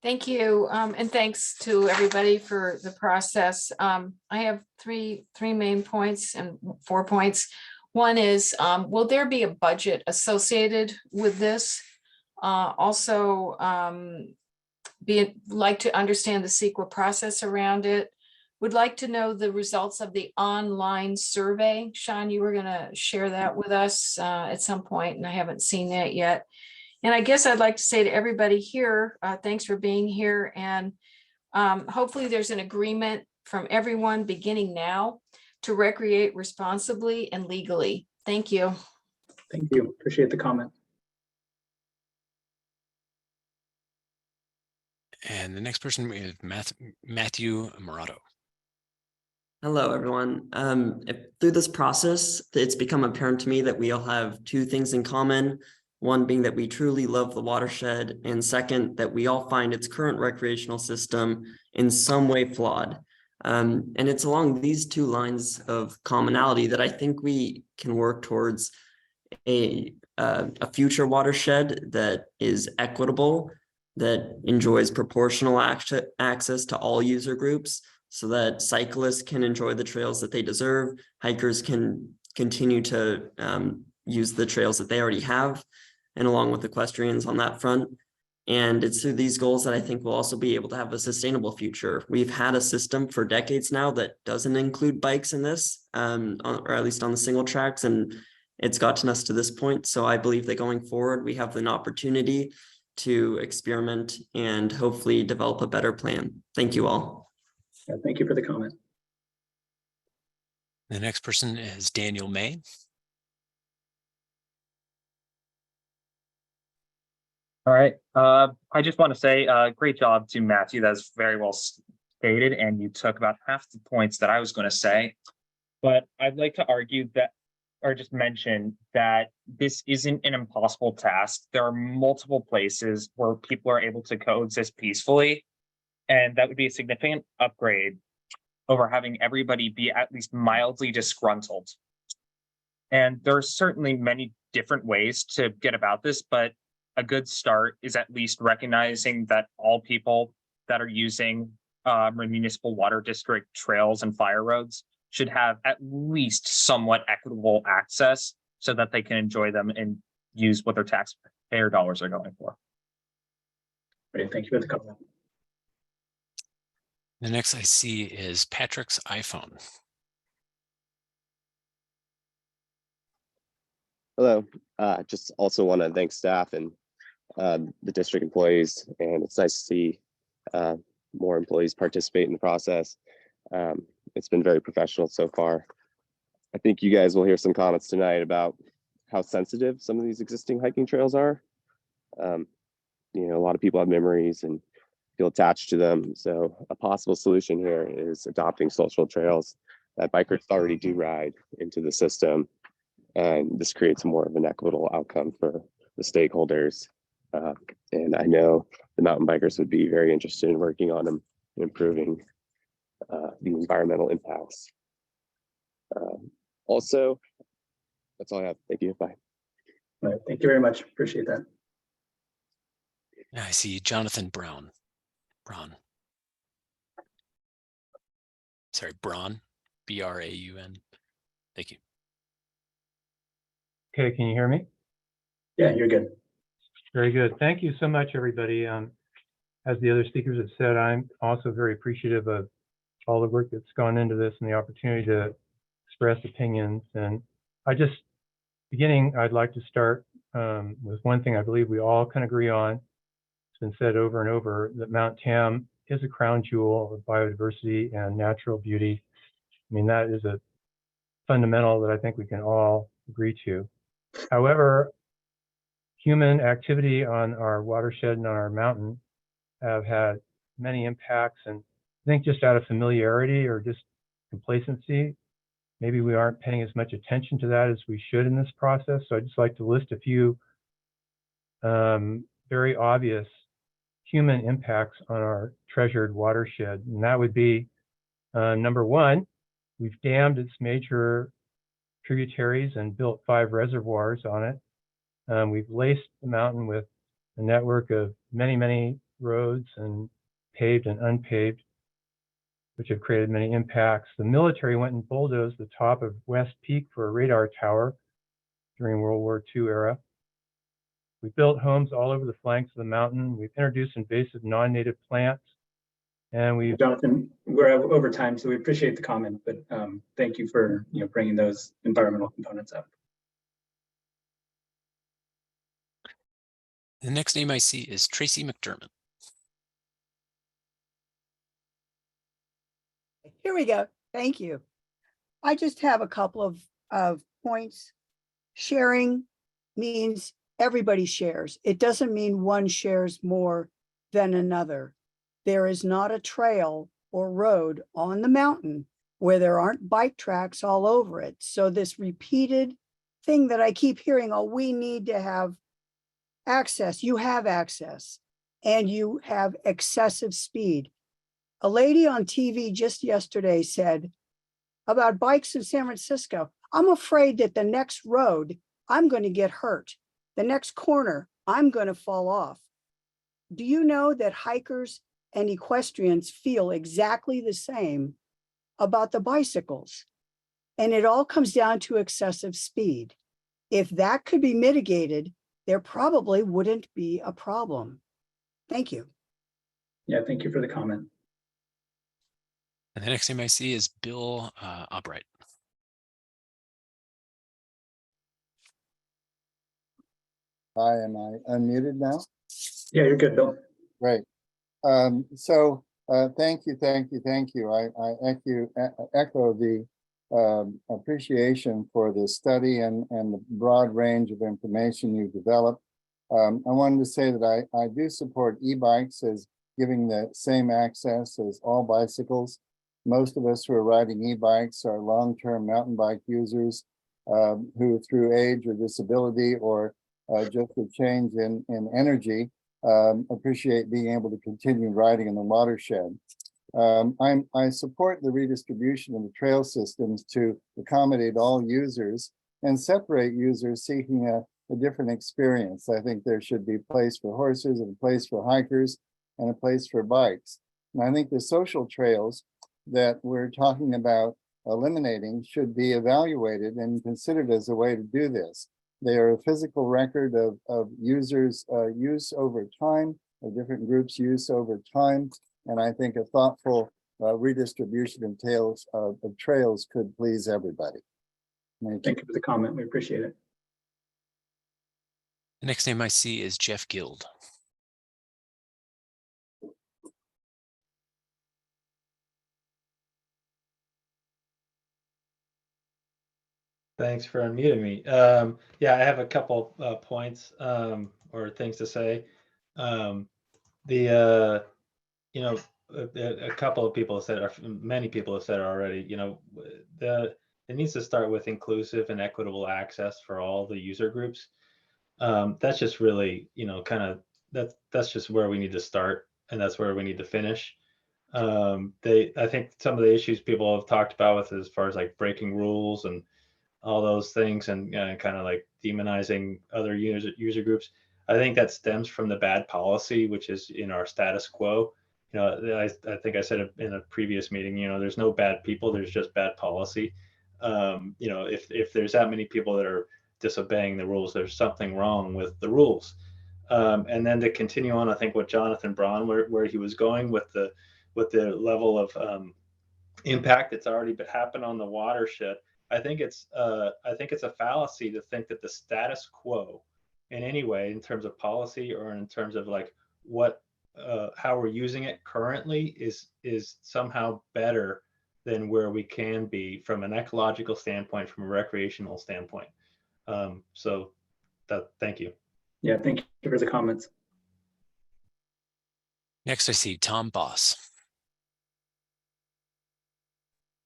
Thank you, and thanks to everybody for the process. I have three main points and 4 points. One is, will there be a budget associated with this? Also, like to understand the CEQA process around it. Would like to know the results of the online survey. Sean, you were going to share that with us at some point, and I haven't seen that yet. And I guess I'd like to say to everybody here, thanks for being here. And hopefully there's an agreement from everyone beginning now to recreate responsibly and legally. Thank you. Thank you. Appreciate the comment. And the next person is Matthew Morato. Hello, everyone. Through this process, it's become apparent to me that we all have two things in common. One being that we truly love the watershed, and second, that we all find its current recreational system in some way flawed. And it's along these two lines of commonality that I think we can work towards a future watershed that is equitable, that enjoys proportional access to all user groups, so that cyclists can enjoy the trails that they deserve, hikers can continue to use the trails that they already have, and along with equestrians on that front. And it's through these goals that I think we'll also be able to have a sustainable future. We've had a system for decades now that doesn't include bikes in this, or at least on the single tracks, and it's gotten us to this point. So I believe that going forward, we have an opportunity to experiment and hopefully develop a better plan. Thank you all. Yeah, thank you for the comment. The next person is Daniel May. All right. I just want to say great job to Matthew. That's very well stated. And you took about half the points that I was going to say. But I'd like to argue that, or just mention that this isn't an impossible task. There are multiple places where people are able to coexist peacefully. And that would be a significant upgrade over having everybody be at least mildly disgruntled. And there are certainly many different ways to get about this, but a good start is at least recognizing that all people that are using municipal water district trails and fire roads should have at least somewhat equitable access so that they can enjoy them and use what their taxpayer dollars are going for. Great, thank you for the comment. The next I see is Patrick's iPhone. Hello. Just also want to thank staff and the district employees, and it's nice to see more employees participate in the process. It's been very professional so far. I think you guys will hear some comments tonight about how sensitive some of these existing hiking trails are. A lot of people have memories and feel attached to them. So a possible solution here is adopting social trails that bikers already do ride into the system. And this creates more of an equitable outcome for the stakeholders. And I know the mountain bikers would be very interested in working on them, improving the environmental impacts. Also, that's all I have. Thank you. Bye. All right, thank you very much. Appreciate that. I see Jonathan Brown. Sorry, Braun, B-R-A-U-N. Thank you. Okay, can you hear me? Yeah, you're good. Very good. Thank you so much, everybody. As the other speakers have said, I'm also very appreciative of all the work that's gone into this and the opportunity to express opinions. And I'd like to start with one thing I believe we all can agree on. It's been said over and over that Mount Tam is a crown jewel of biodiversity and natural beauty. I mean, that is a fundamental that I think we can all agree to. However, human activity on our watershed and on our mountain have had many impacts, and I think just out of familiarity or just complacency, maybe we aren't paying as much attention to that as we should in this process. So I'd just like to list a few very obvious human impacts on our treasured watershed. And that would be number one, we've dammed its major tributaries and built 5 reservoirs on it. We've laced the mountain with a network of many, many roads, and paved and unpaved, which have created many impacts. The military went and bulldozed the top of West Peak for a radar tower during World War II era. We built homes all over the flanks of the mountain. We've introduced invasive non-native plants, and we've— Jonathan, we're over time, so we appreciate the comment, but thank you for bringing those environmental components up. The next name I see is Tracy McDermott. Here we go. Thank you. I just have a couple of points. Sharing means everybody shares. It doesn't mean one shares more than another. There is not a trail or road on the mountain where there aren't bike tracks all over it. So this repeated thing that I keep hearing, oh, we need to have access. You have access, and you have excessive speed. A lady on TV just yesterday said about bikes in San Francisco, I'm afraid that the next road, I'm going to get hurt. The next corner, I'm going to fall off. Do you know that hikers and equestrians feel exactly the same about the bicycles? And it all comes down to excessive speed. If that could be mitigated, there probably wouldn't be a problem. Thank you. Yeah, thank you for the comment. And the next name I see is Bill Albright. Hi, am I unmuted now? Yeah, you're good, Bill. Great. Thank you. I echo the appreciation for the study and the broad range of information you've developed. I wanted to say that I do support e-bikes as giving the same access as all bicycles. Most of us who are riding e-bikes are long-term mountain bike users who through age or disability or just a change in energy appreciate being able to continue riding in the watershed. I support the redistribution of the trail systems to accommodate all users and separate users seeking a different experience. I think there should be a place for horses and a place for hikers and a place for bikes. And I think the social trails that we're talking about eliminating should be evaluated and considered as a way to do this. They are a physical record of users' use over time, of different groups' use over time. And I think a thoughtful redistribution of trails could please everybody. Thank you for the comment. We appreciate it. The next name I see is Jeff Guild. Thanks for unmuting me. Yeah, I have a couple points or things to say. A couple of people have said, or many people have said already, it needs to start with inclusive and equitable access for all the user groups. That's just really, kind of that's just where we need to start, and that's where we need to finish. I think some of the issues people have talked about with as far as like breaking rules and all those things, and kind of like demonizing other user groups. I think that stems from the bad policy, which is in our status quo. I think I said it in a previous meeting, there's no bad people, there's just bad policy. If there's that many people that are disobeying the rules, there's something wrong with the rules. And then to continue on, I think what Jonathan Braun, where he was going with the level of impact that's already happened on the watershed. I think it's a fallacy to think that the status quo in any way, in terms of policy or in terms of like how we're using it currently, is somehow better than where we can be from an ecological standpoint, from a recreational standpoint. Thank you. Yeah, thank you for the comments. Next, I see Tom Boss.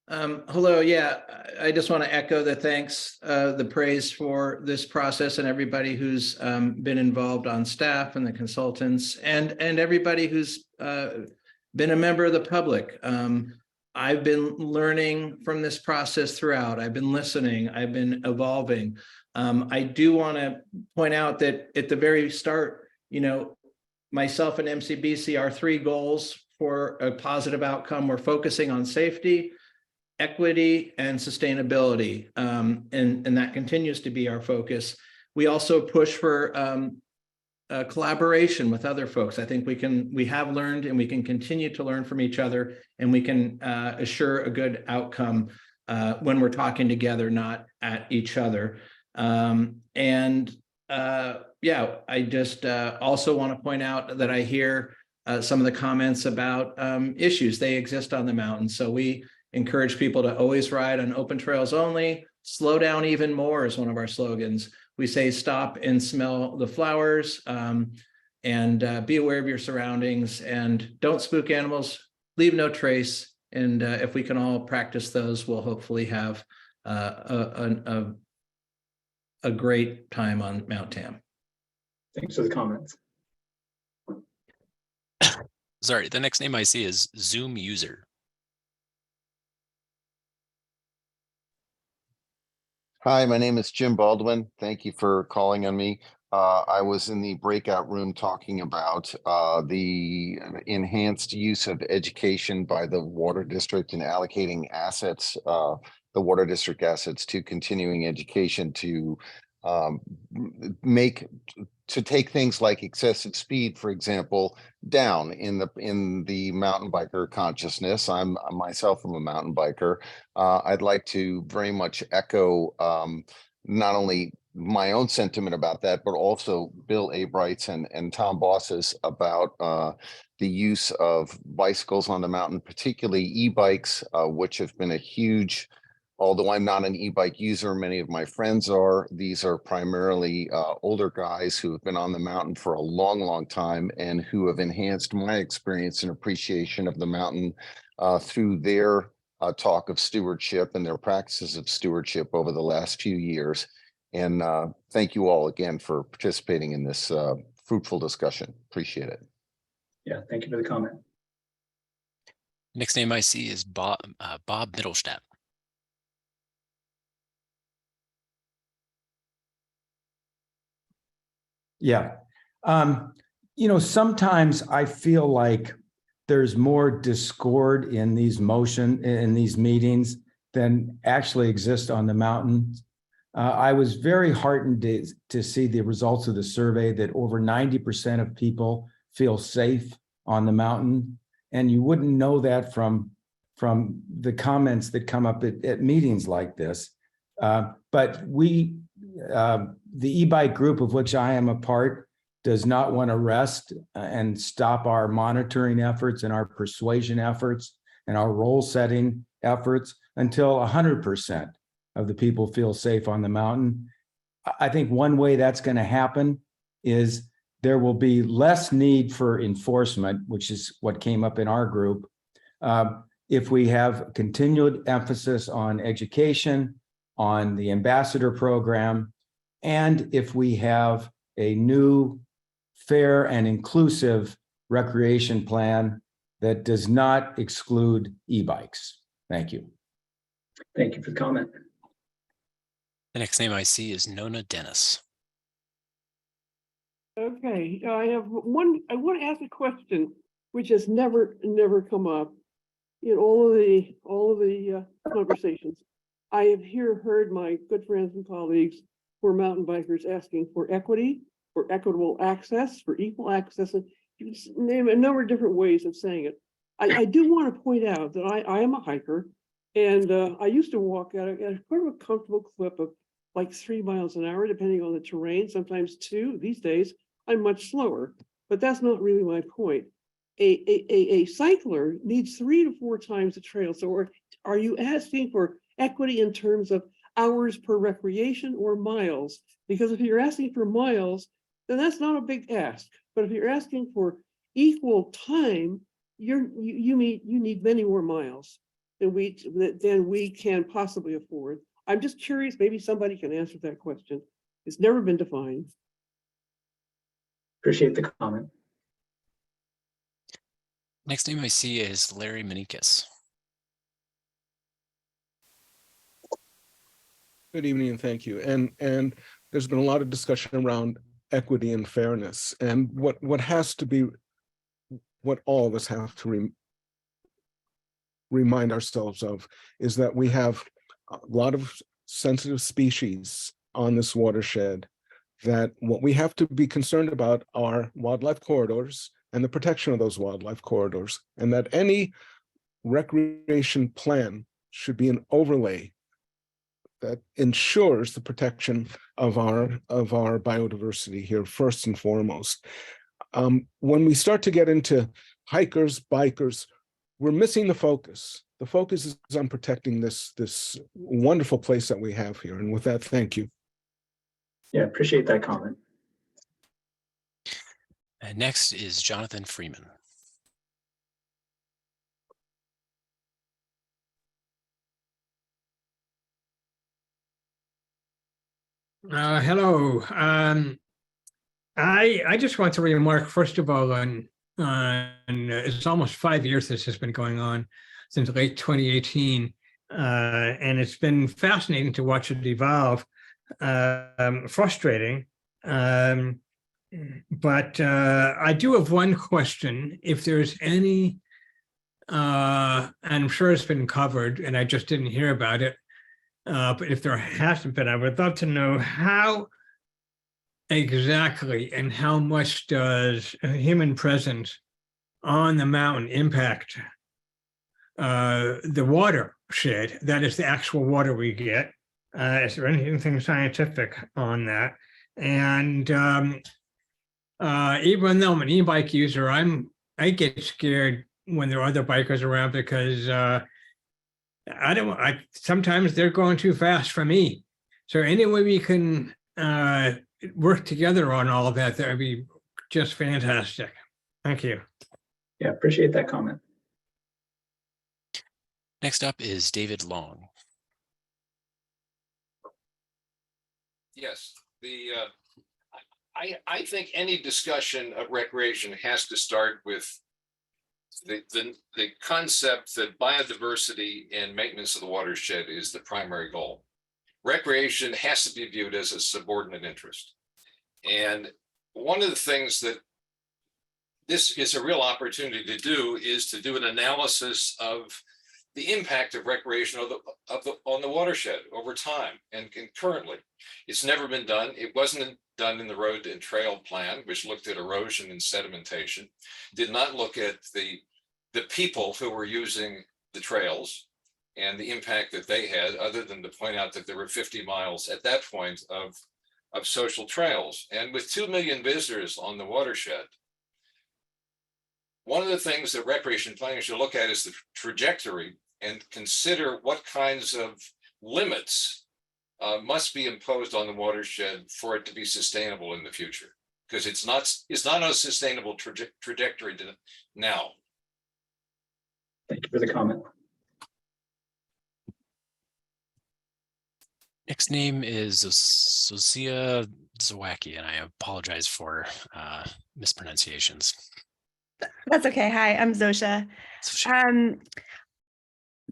Hello. Yeah, I just want to echo the thanks, the praise for this process and everybody who's been involved on staff and the consultants and everybody who's been a member of the public. I've been learning from this process throughout. I've been listening. I've been evolving. I do want to point out that at the very start, myself and MCBC, our 3 goals for a positive outcome, we're focusing on safety, equity, and sustainability, and that continues to be our focus. We also push for collaboration with other folks. I think we have learned and we can continue to learn from each other, and we can assure a good outcome when we're talking together, not at each other. I just also want to point out that I hear some of the comments about issues. They exist on the mountain, so we encourage people to always ride on open trails only. Slow down even more is one of our slogans. We say stop and smell the flowers, and be aware of your surroundings, and don't spook animals, leave no trace. And if we can all practice those, we'll hopefully have a great time on Mount Tam. Thanks for the comments. Sorry, the next name I see is Zoom user. Hi, my name is Jim Baldwin. Thank you for calling on me. I was in the breakout room talking about the enhanced use of education by the water district and allocating assets, the water district assets, to continuing education to take things like excessive speed, for example, down in the mountain biker consciousness. I'm myself am a mountain biker. I'd like to very much echo not only my own sentiment about that, but also Bill Abright's and Tom Boss's about the use of bicycles on the mountain, particularly e-bikes, which have been a huge. Although I'm not an e-bike user, many of my friends are. These are primarily older guys who have been on the mountain for a long, long time, and who have enhanced my experience and appreciation of the mountain through their talk of stewardship and their practices of stewardship over the last few years. And thank you all again for participating in this fruitful discussion. Appreciate it. Yeah, thank you for the comment. Next name I see is Bob Mittelstadt. Yeah. Sometimes I feel like there's more discord in these meetings than actually exist on the mountain. I was very heartened to see the results of the survey that over 90% of people feel safe on the mountain. And you wouldn't know that from the comments that come up at meetings like this. But the e-bike group of which I am a part does not want to rest and stop our monitoring efforts and our persuasion efforts and our role setting efforts until 100% of the people feel safe on the mountain. I think one way that's going to happen is there will be less need for enforcement, which is what came up in our group, if we have continued emphasis on education, on the ambassador program, and if we have a new, fair and inclusive recreation plan that does not exclude e-bikes. Thank you. Thank you for the comment. The next name I see is Nona Dennis. Okay, I have one, I want to ask a question which has never come up in all of the conversations. I have heard my good friends and colleagues who are mountain bikers asking for equity, for equitable access, for equal access, and you can name a number of different ways of saying it. I do want to point out that I am a hiker, and I used to walk at a quite a comfortable clip of like 3 miles an hour, depending on the terrain, sometimes 2. These days, I'm much slower, but that's not really my point. A cycler needs 3 to 4 times the trail. So are you asking for equity in terms of hours per recreation or miles? Because if you're asking for miles, then that's not a big ask. But if you're asking for equal time, you need many more miles than we can possibly afford. I'm just curious, maybe somebody can answer that question. It's never been defined. Appreciate the comment. Next name I see is Larry Manikis. Good evening and thank you. And there's been a lot of discussion around equity and fairness, and what has to be, what all of us have to remind ourselves of is that we have a lot of sensitive species on this watershed, that what we have to be concerned about are wildlife corridors and the protection of those wildlife corridors, and that any recreation plan should be an overlay that ensures the protection of our biodiversity here first and foremost. When we start to get into hikers, bikers, we're missing the focus. The focus is on protecting this wonderful place that we have here. And with that, thank you. Yeah, appreciate that comment. And next is Jonathan Freeman. Hello. I just want to remark, first of all, on it's almost 5 years this has been going on, since late 2018. And it's been fascinating to watch it evolve, frustrating. But I do have one question. If there's any, and I'm sure it's been covered and I just didn't hear about it, but if there hasn't been, I would love to know how exactly and how much does a human presence on the mountain impact the watershed? That is the actual water we get. Is there anything scientific on that? And even though I'm an e-bike user, I get scared when there are other bikers around because sometimes they're going too fast for me. So any way we can work together on all of that, that would be just fantastic. Thank you. Yeah, appreciate that comment. Next up is David Long. Yes, I think any discussion of recreation has to start with the concept that biodiversity and maintenance of the watershed is the primary goal. Recreation has to be viewed as a subordinate interest. And one of the things that this is a real opportunity to do is to do an analysis of the impact of recreation on the watershed over time and currently. It's never been done. It wasn't done in the road and trail plan, which looked at erosion and sedimentation, did not look at the people who were using the trails and the impact that they had, other than to point out that there were 50 miles at that point of social trails. And with 2 million visitors on the watershed, one of the things that recreation planning should look at is the trajectory and consider what kinds of limits must be imposed on the watershed for it to be sustainable in the future, because it's not a sustainable trajectory now. Thank you for the comment. Next name is Sosia Zawacki, and I apologize for mispronunciations. That's okay. Hi, I'm Zosha.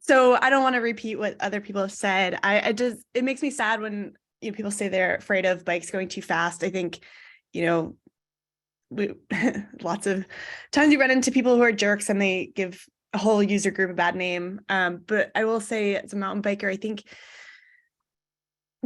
So I don't want to repeat what other people have said. I just, it makes me sad when people say they're afraid of bikes going too fast. I think, we lots of times you run into people who are jerks and they give a whole user group a bad name. But I will say, as a mountain biker, I think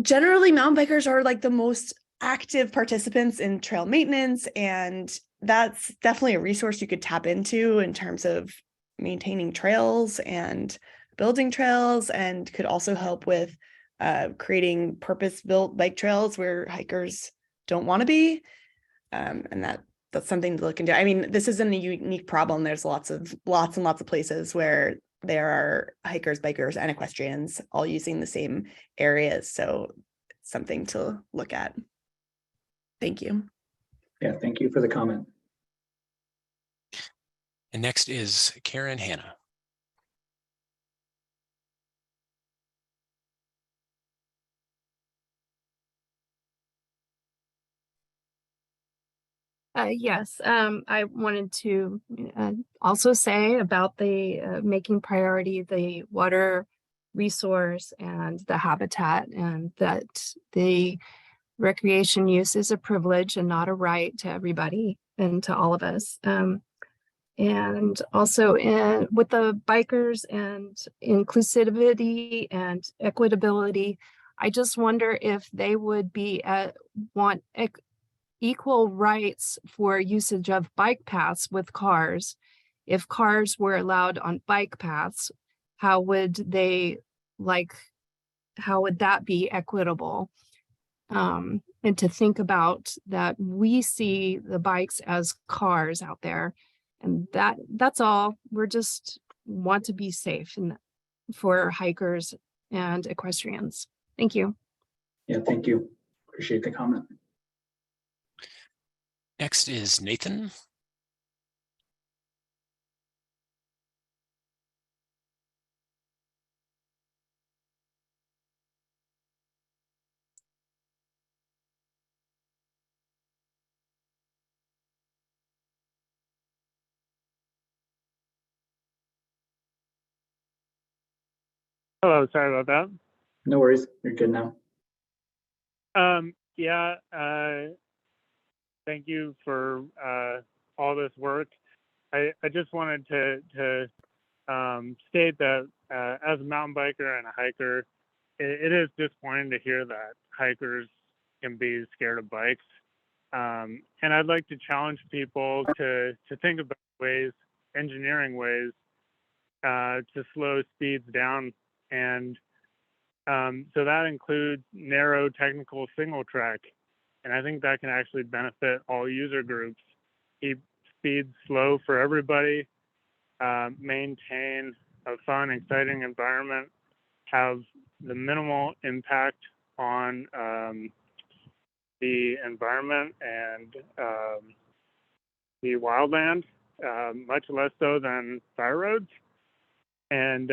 generally mountain bikers are like the most active participants in trail maintenance, and that's definitely a resource you could tap into in terms of maintaining trails and building trails, and could also help with creating purpose-built bike trails where hikers don't want to be. And that's something to look into. I mean, this isn't a unique problem. There's lots and lots of places where there are hikers, bikers, and equestrians all using the same areas. So it's something to look at. Thank you. Yeah, thank you for the comment. And next is Karen Hanna. Yes, I wanted to also say about the making priority the water resource and the habitat, and that the recreation use is a privilege and not a right to everybody and to all of us. And also with the bikers and inclusivity and equitability, I just wonder if they would be want equal rights for usage of bike paths with cars. If cars were allowed on bike paths, how would that be equitable? And to think about that, we see the bikes as cars out there, and that's all. We're just want to be safe and for hikers and equestrians. Thank you. Yeah, thank you. Appreciate the comment. Next is Nathan. Hello, sorry about that. No worries, you're good now. Yeah, thank you for all this work. I just wanted to state that as a mountain biker and a hiker, it is disappointing to hear that hikers can be scared of bikes. And I'd like to challenge people to think about engineering ways to slow speeds down. And so that includes narrow technical single track. And I think that can actually benefit all user groups. Keep speeds slow for everybody, maintain a fun, exciting environment, have the minimal impact on the environment and the wildland, much less so than fire roads. And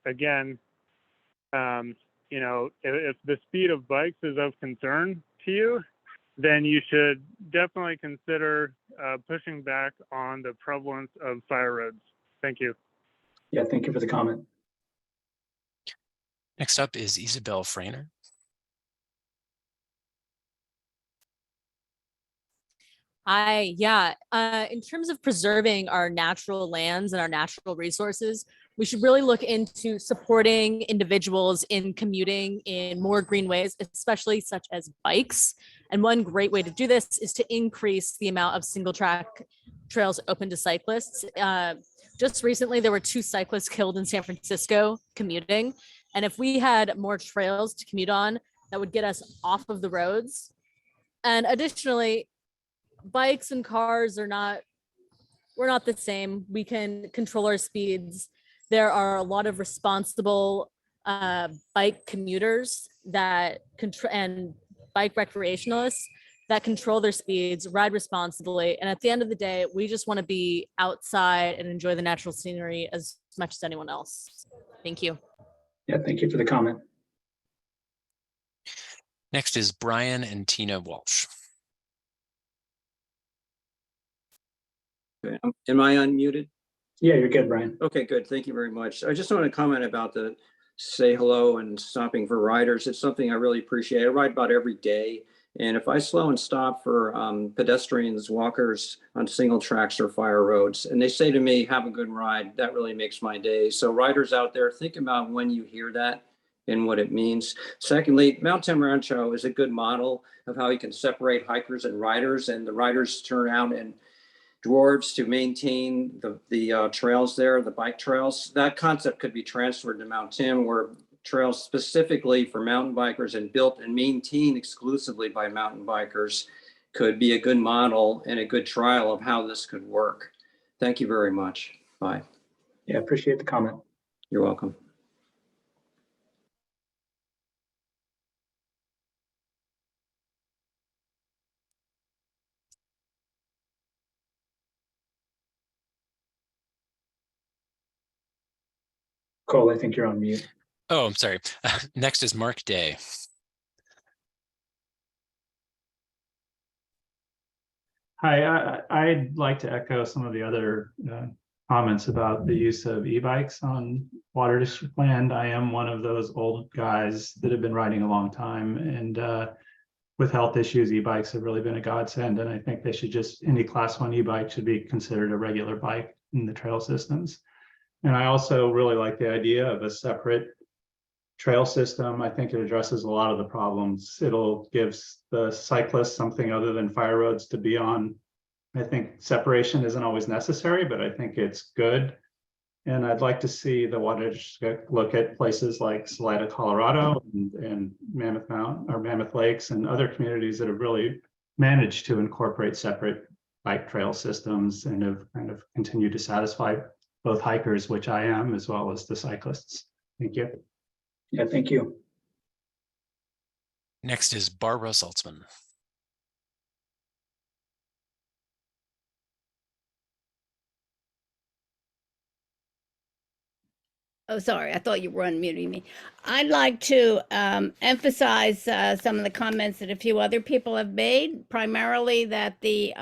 again, if the speed of bikes is of concern to you, then you should definitely consider pushing back on the prevalence of fire roads. Thank you. Yeah, thank you for the comment. Next up is Isabel Frainer. Hi, yeah. In terms of preserving our natural lands and our natural resources, we should really look into supporting individuals in commuting in more green ways, especially such as bikes. And one great way to do this is to increase the amount of single track trails open to cyclists. Just recently, there were 2 cyclists killed in San Francisco commuting. And if we had more trails to commute on, that would get us off of the roads. And additionally, bikes and cars we're not the same. We can control our speeds. There are a lot of responsible bike commuters and bike recreationalists that control their speeds, ride responsibly. And at the end of the day, we just want to be outside and enjoy the natural scenery as much as anyone else. Thank you. Yeah, thank you for the comment. Next is Brian and Tina Walsh. Okay. Am I unmuted? Yeah, you're good, Brian. Okay, good. Thank you very much. I just want to comment about the say hello and stopping for riders. It's something I really appreciate. I ride about every day. And if I slow and stop for pedestrians, walkers on single tracks or fire roads, and they say to me, have a good ride, that really makes my day. So riders out there, think about when you hear that and what it means. Secondly, Mount Tamarancho is a good model of how you can separate hikers and riders, and the riders turn out and dwarves to maintain the trails there, the bike trails. That concept could be transferred to Mount Tim, where trails specifically for mountain bikers and built and maintained exclusively by mountain bikers could be a good model and a good trial of how this could work. Thank you very much. Bye. Yeah, appreciate the comment. You're welcome. Cole, I think you're on mute. Oh, I'm sorry. Next is Mark Day. Hi, I'd like to echo some of the other comments about the use of e-bikes on water district land. I am one of those old guys that have been riding a long time, and with health issues, e-bikes have really been a godsend. And I think they should any class 1 e-bike should be considered a regular bike in the trail systems. And I also really like the idea of a separate trail system. I think it addresses a lot of the problems. It'll give the cyclists something other than fire roads to be on. I think separation isn't always necessary, but I think it's good. And I'd like to see the Watershed look at places like Salida, Colorado, and Mammoth Mountain or Mammoth Lakes and other communities that have really managed to incorporate separate bike trail systems and have kind of continued to satisfy both hikers, which I am, as well as the cyclists. Thank you. Yeah, thank you. Next is Barbara Saltzman. Oh, sorry, I thought you were unmuting me. I'd like to emphasize some of the comments that a few other people have made, primarily that the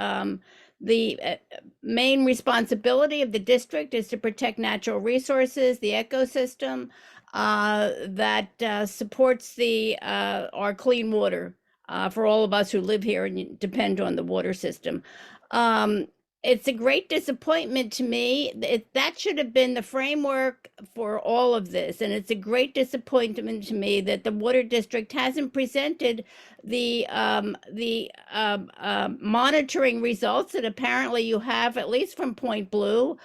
main responsibility of the district is to protect natural resources, the ecosystem that supports our clean water for all of us who live here and depend on the water system. It's a great disappointment to me. That should have been the framework for all of this. And it's a great disappointment to me that the Water District hasn't presented the monitoring results that apparently you have, at least from Point Blue.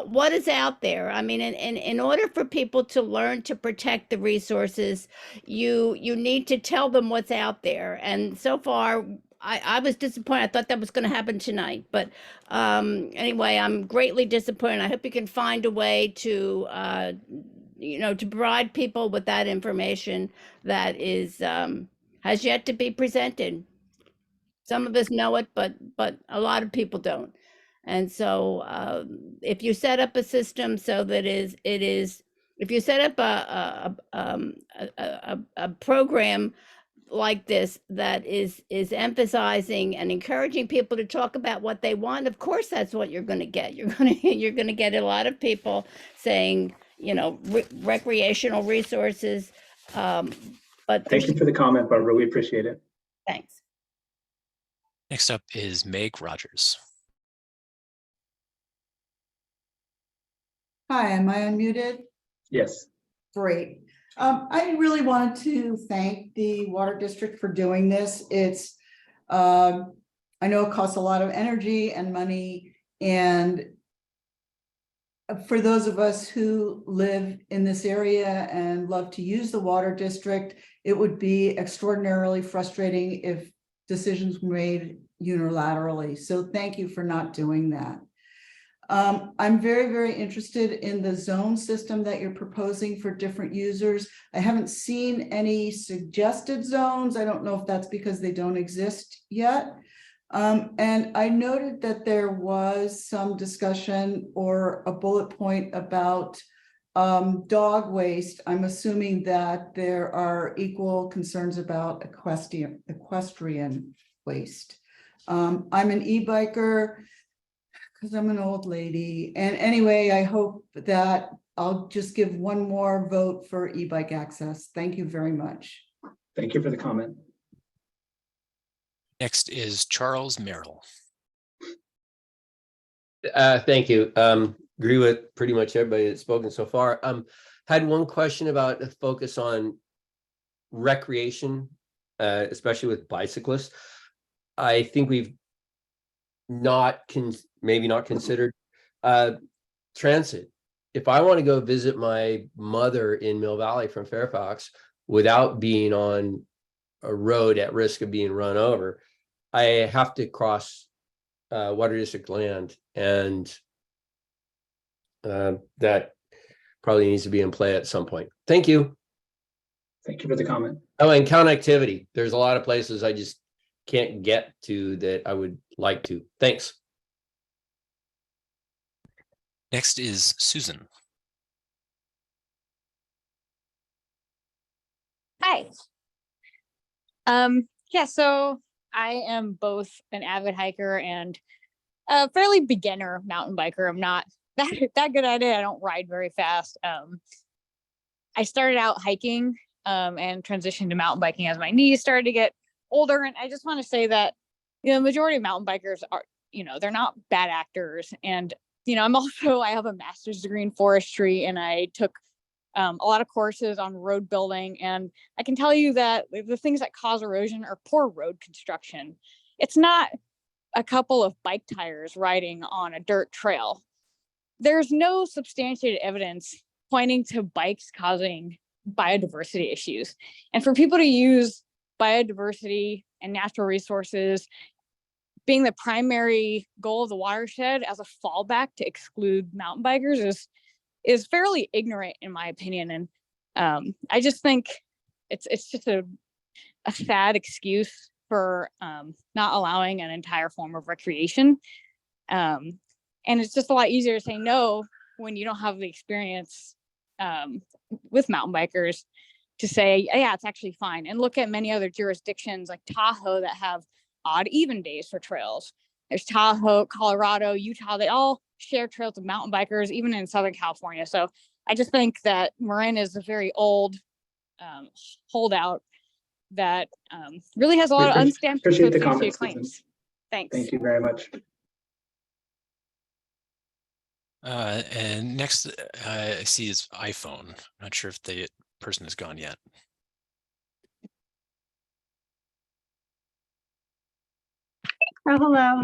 What is out there? I mean, in order for people to learn to protect the resources, you need to tell them what's out there. And so far, I was disappointed. I thought that was going to happen tonight. But anyway, I'm greatly disappointed. I hope you can find a way to, to provide people with that information that is has yet to be presented. Some of us know it, but a lot of people don't. And so if you set up a system so that if you set up a program like this that is emphasizing and encouraging people to talk about what they want, of course that's what you're going to get. You're going to get a lot of people saying, recreational resources. But thank you for the comment, Barbara. We appreciate it. Thanks. Next up is Meg Rogers. Hi, am I unmuted? Yes. Great. I really wanted to thank the Water District for doing this. It's, I know it costs a lot of energy and money, and for those of us who live in this area and love to use the Water District, it would be extraordinarily frustrating if decisions were made unilaterally. So thank you for not doing that. I'm very, very interested in the zone system that you're proposing for different users. I haven't seen any suggested zones. I don't know if that's because they don't exist yet. And I noted that there was some discussion or a bullet point about Dog waste, I'm assuming that there are equal concerns about equestrian waste. I'm an e-biker because I'm an old lady. And anyway, I hope that I'll just give one more vote for e-bike access. Thank you very much. Thank you for the comment. Next is Charles Merrill. Thank you. Agree with pretty much everybody that's spoken so far. Had one question about the focus on recreation, especially with bicyclists. I think we've maybe not considered transit. If I want to go visit my mother in Mill Valley from Fairfax without being on a road at risk of being run over, I have to cross Water District land, and that probably needs to be in play at some point. Thank you. Thank you for the comment. Oh, and connectivity. There's a lot of places I just can't get to that I would like to. Thanks. Next is Susan. Hi. Yeah, so I am both an avid hiker and a fairly beginner mountain biker. I'm not that good at it. I don't ride very fast. I started out hiking and transitioned to mountain biking as my knees started to get older. And I just want to say that, the majority of mountain bikers are, they're not bad actors. And, I have a master's degree in forestry, and I took a lot of courses on road building. And I can tell you that the things that cause erosion are poor road construction. It's not a couple of bike tires riding on a dirt trail. There's no substantiated evidence pointing to bikes causing biodiversity issues. And for people to use biodiversity and natural resources being the primary goal of the watershed as a fallback to exclude mountain bikers is fairly ignorant, in my opinion. And I just think it's just a sad excuse for not allowing an entire form of recreation. And it's just a lot easier to say no when you don't have the experience with mountain bikers to say, yeah, it's actually fine. And look at many other jurisdictions like Tahoe that have odd even days for trails. There's Tahoe, Colorado, Utah, they all share trails with mountain bikers, even in Southern California. So I just think that Marin is a very old holdout that really has a lot of unstamped associated claims. Thanks. Thank you very much. And next I see is iPhone. I'm not sure if the person is gone yet. Oh, hello.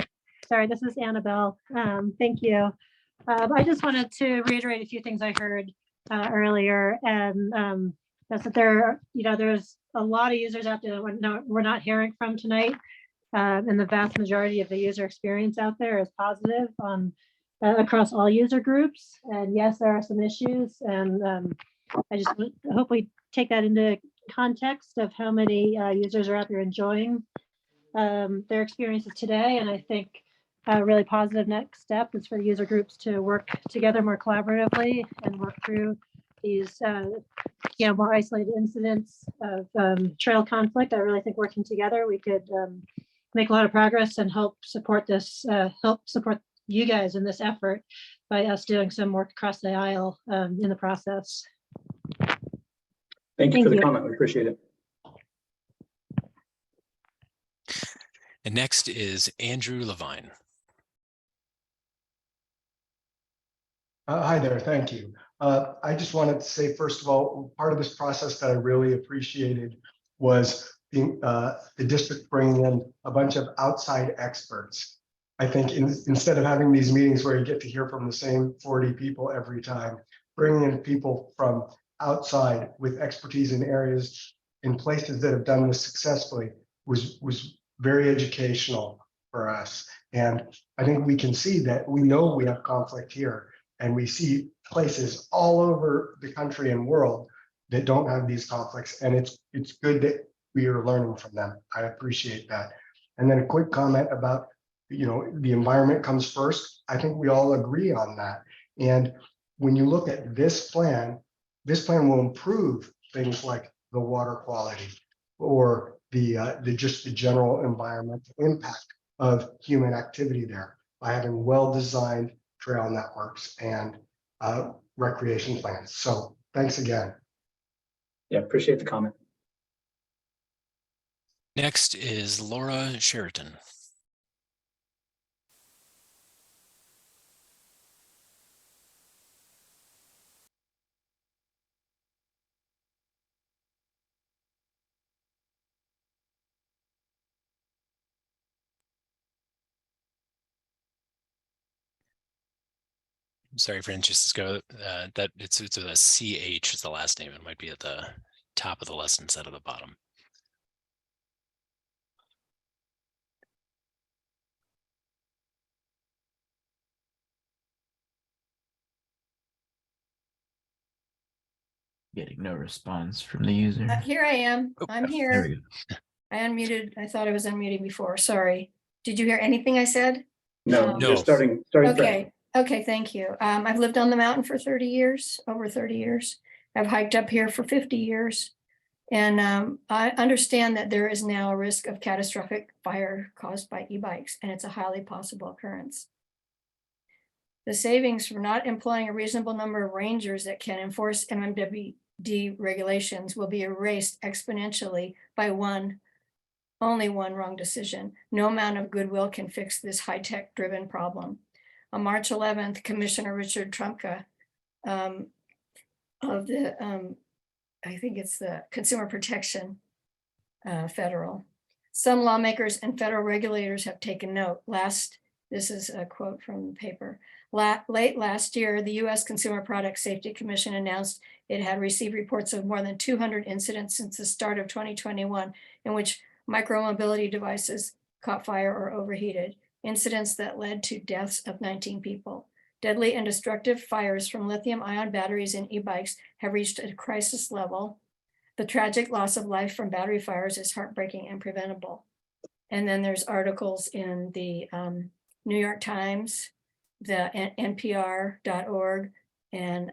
Sorry, this is Annabelle. Thank you. I just wanted to reiterate a few things I heard earlier, and that's that there's a lot of users out there that we're not hearing from tonight, and the vast majority of the user experience out there is positive on across all user groups. And yes, there are some issues, and I just hope we take that into context of how many users are out there enjoying their experiences today. And I think a really positive next step is for user groups to work together more collaboratively and work through these more isolated incidents of trail conflict. I really think working together we could make a lot of progress and help support you guys in this effort by us doing some work across the aisle in the process. Thank you for the comment. We appreciate it. And next is Andrew Levine. Hi there, thank you. I just wanted to say, first of all, part of this process that I really appreciated was the district bringing in a bunch of outside experts. I think instead of having these meetings where you get to hear from the same 40 people every time, bringing in people from outside with expertise in areas in places that have done this successfully was very educational for us. And I think we can see that we know we have conflict here, and we see places all over the country and world that don't have these conflicts. And it's good that we are learning from them. I appreciate that. And then a quick comment about, the environment comes first. I think we all agree on that. And when you look at this plan will improve things like the water quality or the just the general environmental impact of human activity there by having well-designed trail networks and recreation plans. So thanks again. Yeah, appreciate the comment. Next is Laura Sheraton. Sorry, Francisco, that it's a CH is the last name. It might be at the top of the list instead of the bottom. Getting no response from the user. Here I am. I'm There here. we go. I unmuted. I thought I was unmuting before. Sorry. Did you hear anything I said? No, No. just starting fresh. Okay. Okay. Thank you. I've lived on the mountain for 30 years, over 30 years. I've hiked up here for 50 years. And I understand that there is now a risk of catastrophic fire caused by e-bikes, and it's a highly possible occurrence. The savings from not employing a reasonable number of rangers that can enforce MMWD regulations will be erased exponentially by only one wrong decision. No amount of goodwill can fix this high-tech driven problem. On March 11th, Commissioner Richard Trumka of the, I think it's the Consumer Protection Federal. Some lawmakers and federal regulators have taken note. This is a quote from the paper. Late last year, the U.S. Consumer Product Safety Commission announced it had received reports of more than 200 incidents since the start of 2021 in which micromobility devices caught fire or overheated, incidents that led to deaths of 19 people. Deadly and destructive fires from lithium-ion batteries in e-bikes have reached a crisis level. The tragic loss of life from battery fires is heartbreaking and preventable. And then there's articles in the New York Times, the NPR.org, and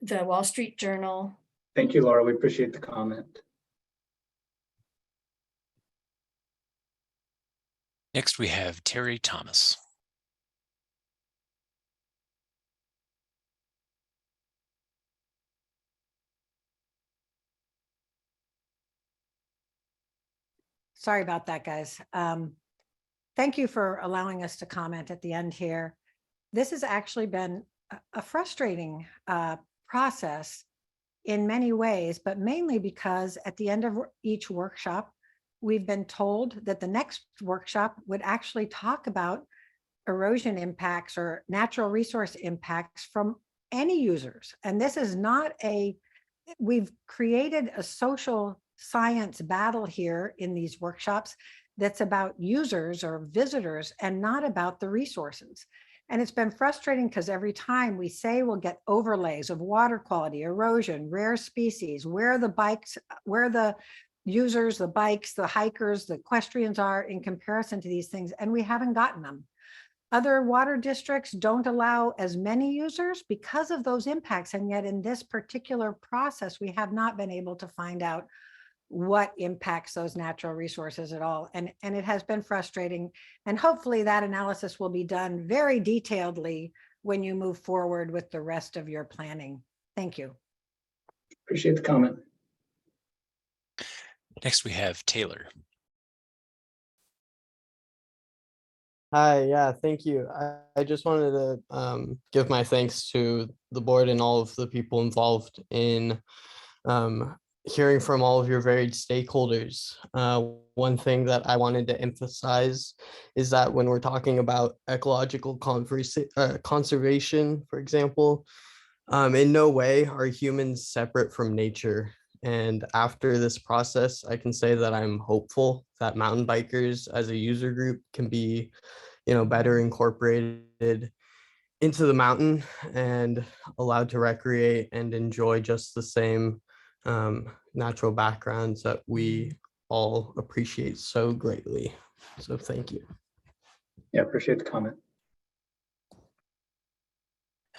the Wall Street Journal. Thank you, Laura. We appreciate the comment. Next, we have Terry Thomas. Sorry about that, guys. Thank you for allowing us to comment at the end here. This has actually been a frustrating process in many ways, but mainly because at the end of each workshop, we've been told that the next workshop would actually talk about erosion impacts or natural resource impacts from any users. And this is not we've created a social science battle here in these workshops that's about users or visitors and not about the resources. And it's been frustrating because every time we say we'll get overlays of water quality, erosion, rare species, where the bikes, where the users, the bikes, the hikers, the equestrians are in comparison to these things, and we haven't gotten them. Other water districts don't allow as many users because of those impacts. And yet in this particular process, we have not been able to find out what impacts those natural resources at all. And it has been frustrating. And hopefully that analysis will be done very detailedly when you move forward with the rest of your planning. Thank you. Appreciate the comment. Next, we have Taylor. Hi, yeah, thank you. I just wanted to give my thanks to the board and all of the people involved in hearing from all of your varied stakeholders. One thing that I wanted to emphasize is that when we're talking about ecological conservation, for example, in no way are humans separate from nature. And after this process, I can say that I'm hopeful that mountain bikers as a user group can be, better incorporated into the mountain and allowed to recreate and enjoy just the same natural backgrounds that we all appreciate so greatly. So thank you. Yeah, appreciate the comment.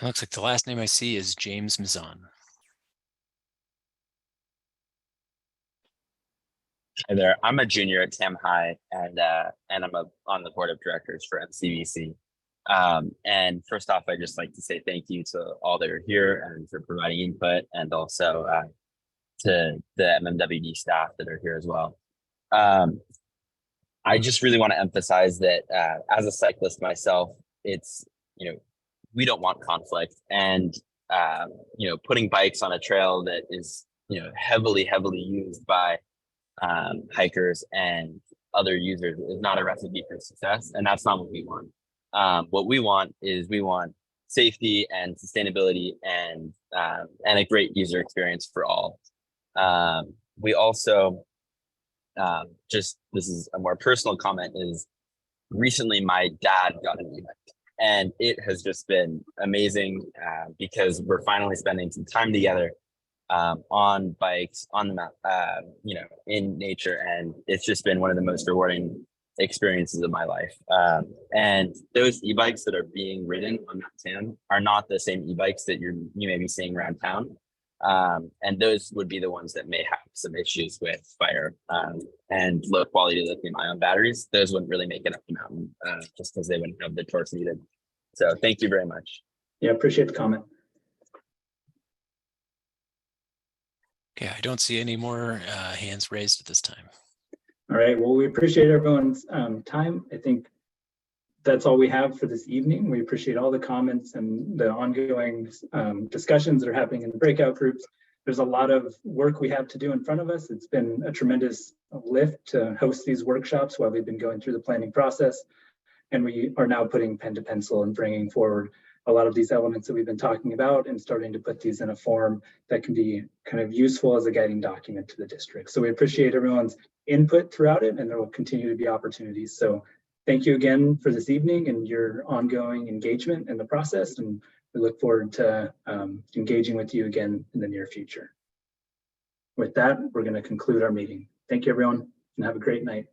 It looks like the last name I see is James Mazan. Hi there. I'm a junior at Tam High, and I'm on the board of directors for MCVC. And first off, I just like to say thank you to all that are here and for providing input, and also to the MMWD staff that are here as well. I just really want to emphasize that as a cyclist myself, it's, we don't want conflict, and putting bikes on a trail that is heavily used by hikers and other users is not a recipe for success, and that's not what we want. What we want is safety and sustainability and a great user experience for all. We also this is a more personal comment, is recently my dad got an e-bike, and it has just been amazing because we're finally spending some time together on bikes, on the map, in nature, and it's just been one of the most rewarding experiences of my life. And those e-bikes that are being ridden on Mount Tam are not the same e-bikes that you may be seeing around town. And those would be the ones that may have some issues with fire and low quality lithium-ion batteries. Those wouldn't really make it up the mountain just because they wouldn't have the torque needed. So thank you very much. Yeah, appreciate the comment. Okay, I don't see any more hands raised at this time. All right, well, we appreciate everyone's time. I think that's all we have for this evening. We appreciate all the comments and the ongoing discussions that are happening in the breakout groups. There's a lot of work we have to do in front of us. It's been a tremendous lift to host these workshops while we've been going through the planning process. And we are now putting pen to pencil and bringing forward a lot of these elements that we've been talking about and starting to put these in a form that can be kind of useful as a guiding document to the district. So we appreciate everyone's input throughout it, and there will continue to be opportunities. So thank you again for this evening and your ongoing engagement in the process. And we look forward to engaging with you again in the near future. With that, we're going to conclude our meeting. Thank you, everyone, and have a great night.